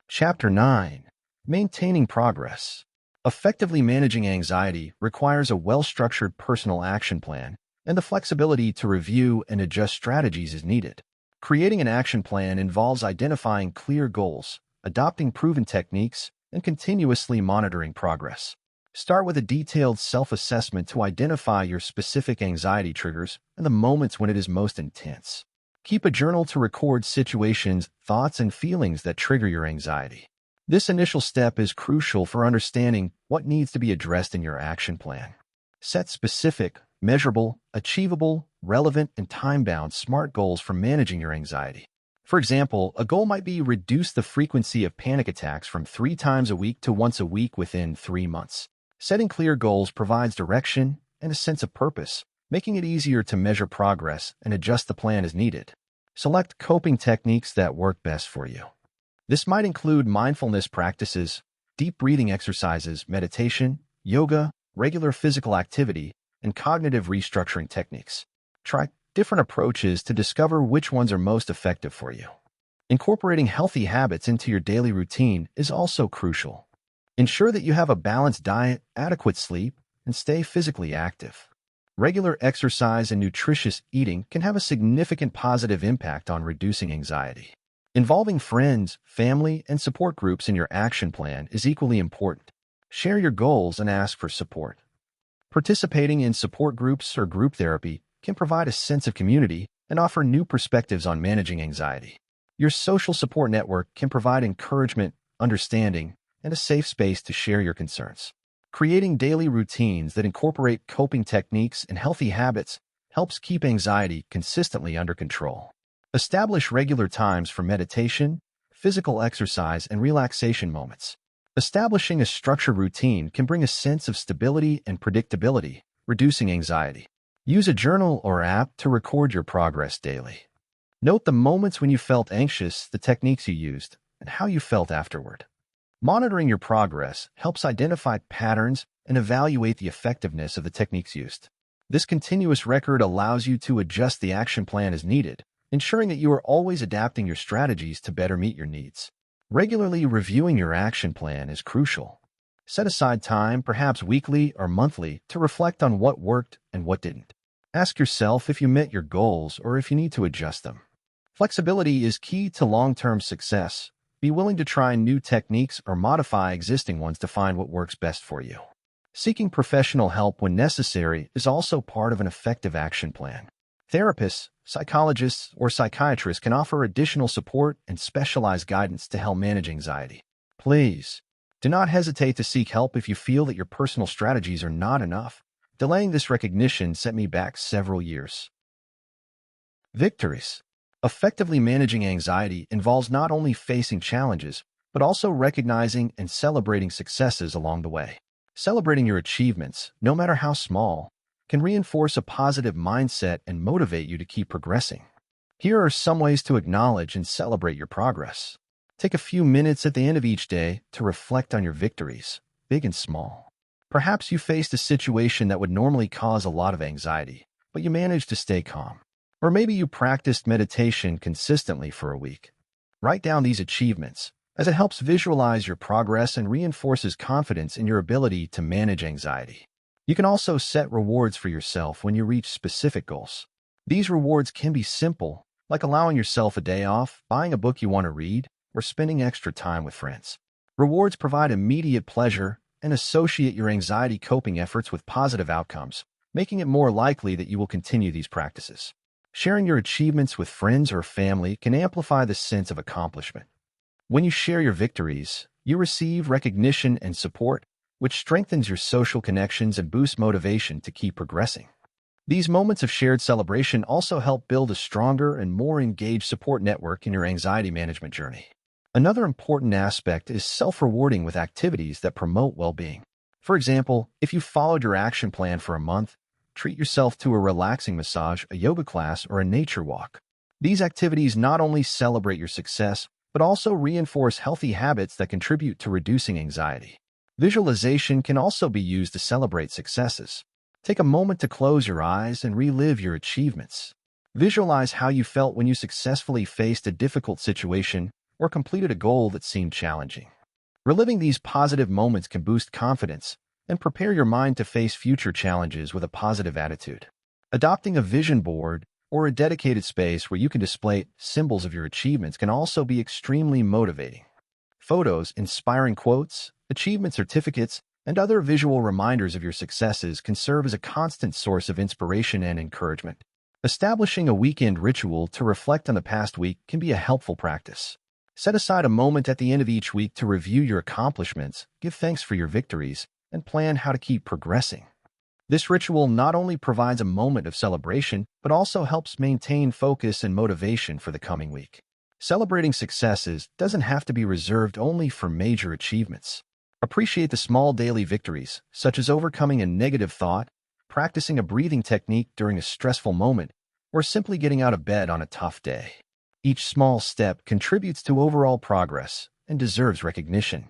Chapter 9. Maintaining Progress. Effectively managing anxiety requires a well-structured personal action plan and the flexibility to review and adjust strategies as needed. Creating an action plan involves identifying clear goals, adopting proven techniques, and continuously monitoring progress. Start with a detailed self-assessment to identify your specific anxiety triggers and the moments when it is most intense. Keep a journal to record situations, thoughts, and feelings that trigger your anxiety. This initial step is crucial for understanding what needs to be addressed in your action plan. Set specific, measurable, achievable, relevant, and time-bound SMART goals for managing your anxiety. For example, a goal might be reduce the frequency of panic attacks from 3 times a week to once a week within 3 months. Setting clear goals provides direction and a sense of purpose, making it easier to measure progress and adjust the plan as needed. Select coping techniques that work best for you. This might include mindfulness practices, deep breathing exercises, meditation, yoga, regular physical activity, and cognitive restructuring techniques. Try different approaches to discover which ones are most effective for you. Incorporating healthy habits into your daily routine is also crucial. Ensure that you have a balanced diet, adequate sleep, and stay physically active. Regular exercise and nutritious eating can have a significant positive impact on reducing anxiety. Involving friends, family, and support groups in your action plan is equally important. Share your goals and ask for support. Participating in support groups or group therapy can provide a sense of community and offer new perspectives on managing anxiety. Your social support network can provide encouragement, understanding, and a safe space to share your concerns. Creating daily routines that incorporate coping techniques and healthy habits helps keep anxiety consistently under control. Establish regular times for meditation, physical exercise, and relaxation moments. Establishing a structured routine can bring a sense of stability and predictability, reducing anxiety. Use a journal or app to record your progress daily. Note the moments when you felt anxious, the techniques you used, and how you felt afterward. Monitoring your progress helps identify patterns and evaluate the effectiveness of the techniques used. This continuous record allows you to adjust the action plan as needed, ensuring that you are always adapting your strategies to better meet your needs. Regularly reviewing your action plan is crucial. Set aside time, perhaps weekly or monthly, to reflect on what worked and what didn't. Ask yourself if you met your goals or if you need to adjust them. Flexibility is key to long-term success. Be willing to try new techniques or modify existing ones to find what works best for you. Seeking professional help when necessary is also part of an effective action plan. Therapists, psychologists, or psychiatrists can offer additional support and specialized guidance to help manage anxiety. Please, do not hesitate to seek help if you feel that your personal strategies are not enough. Delaying this recognition set me back several years. Victories. Effectively managing anxiety involves not only facing challenges, but also recognizing and celebrating successes along the way. Celebrating your achievements, no matter how small, can reinforce a positive mindset and motivate you to keep progressing. Here are some ways to acknowledge and celebrate your progress. Take a few minutes at the end of each day to reflect on your victories, big and small. Perhaps you faced a situation that would normally cause a lot of anxiety, but you managed to stay calm. Or maybe you practiced meditation consistently for a week. Write down these achievements, as it helps visualize your progress and reinforces confidence in your ability to manage anxiety. You can also set rewards for yourself when you reach specific goals. These rewards can be simple, like allowing yourself a day off, buying a book you want to read, or spending extra time with friends. Rewards provide immediate pleasure and associate your anxiety coping efforts with positive outcomes, making it more likely that you will continue these practices. Sharing your achievements with friends or family can amplify the sense of accomplishment. When you share your victories, you receive recognition and support, which strengthens your social connections and boosts motivation to keep progressing. These moments of shared celebration also help build a stronger and more engaged support network in your anxiety management journey. Another important aspect is self-rewarding with activities that promote well-being. For example, if you followed your action plan for a month, treat yourself to a relaxing massage, a yoga class, or a nature walk. These activities not only celebrate your success, but also reinforce healthy habits that contribute to reducing anxiety. Visualization can also be used to celebrate successes. Take a moment to close your eyes and relive your achievements. Visualize how you felt when you successfully faced a difficult situation or completed a goal that seemed challenging. Reliving these positive moments can boost confidence and prepare your mind to face future challenges with a positive attitude. Adopting a vision board or a dedicated space where you can display symbols of your achievements can also be extremely motivating. Photos, inspiring quotes, achievement certificates, and other visual reminders of your successes can serve as a constant source of inspiration and encouragement. Establishing a weekend ritual to reflect on the past week can be a helpful practice. Set aside a moment at the end of each week to review your accomplishments, give thanks for your victories, and plan how to keep progressing. This ritual not only provides a moment of celebration, but also helps maintain focus and motivation for the coming week. Celebrating successes doesn't have to be reserved only for major achievements. Appreciate the small daily victories, such as overcoming a negative thought, practicing a breathing technique during a stressful moment, or simply getting out of bed on a tough day. Each small step contributes to overall progress and deserves recognition.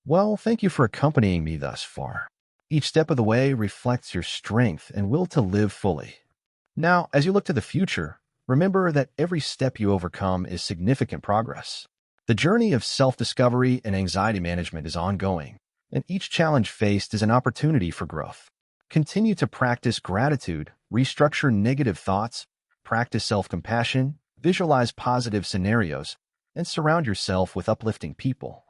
Well, thank you for accompanying me thus far. Each step of the way reflects your strength and will to live fully. Now, as you look to the future, remember that every step you overcome is significant progress. The journey of self-discovery and anxiety management is ongoing, and each challenge faced is an opportunity for growth. Continue to practice gratitude, restructure negative thoughts, practice self-compassion, visualize positive scenarios, and surround yourself with uplifting people.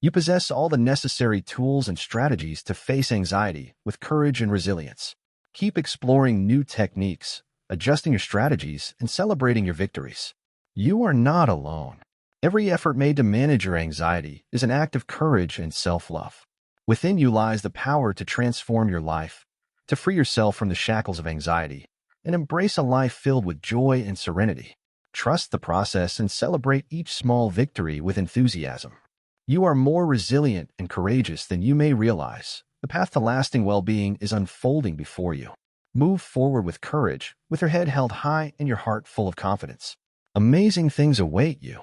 You possess all the necessary tools and strategies to face anxiety with courage and resilience. Keep exploring new techniques, adjusting your strategies, and celebrating your victories. You are not alone. Every effort made to manage your anxiety is an act of courage and self-love. Within you lies the power to transform your life, to free yourself from the shackles of anxiety, and embrace a life filled with joy and serenity. Trust the process and celebrate each small victory with enthusiasm. You are more resilient and courageous than you may realize. The path to lasting well-being is unfolding before you. Move forward with courage, with your head held high and your heart full of confidence. Amazing things await you.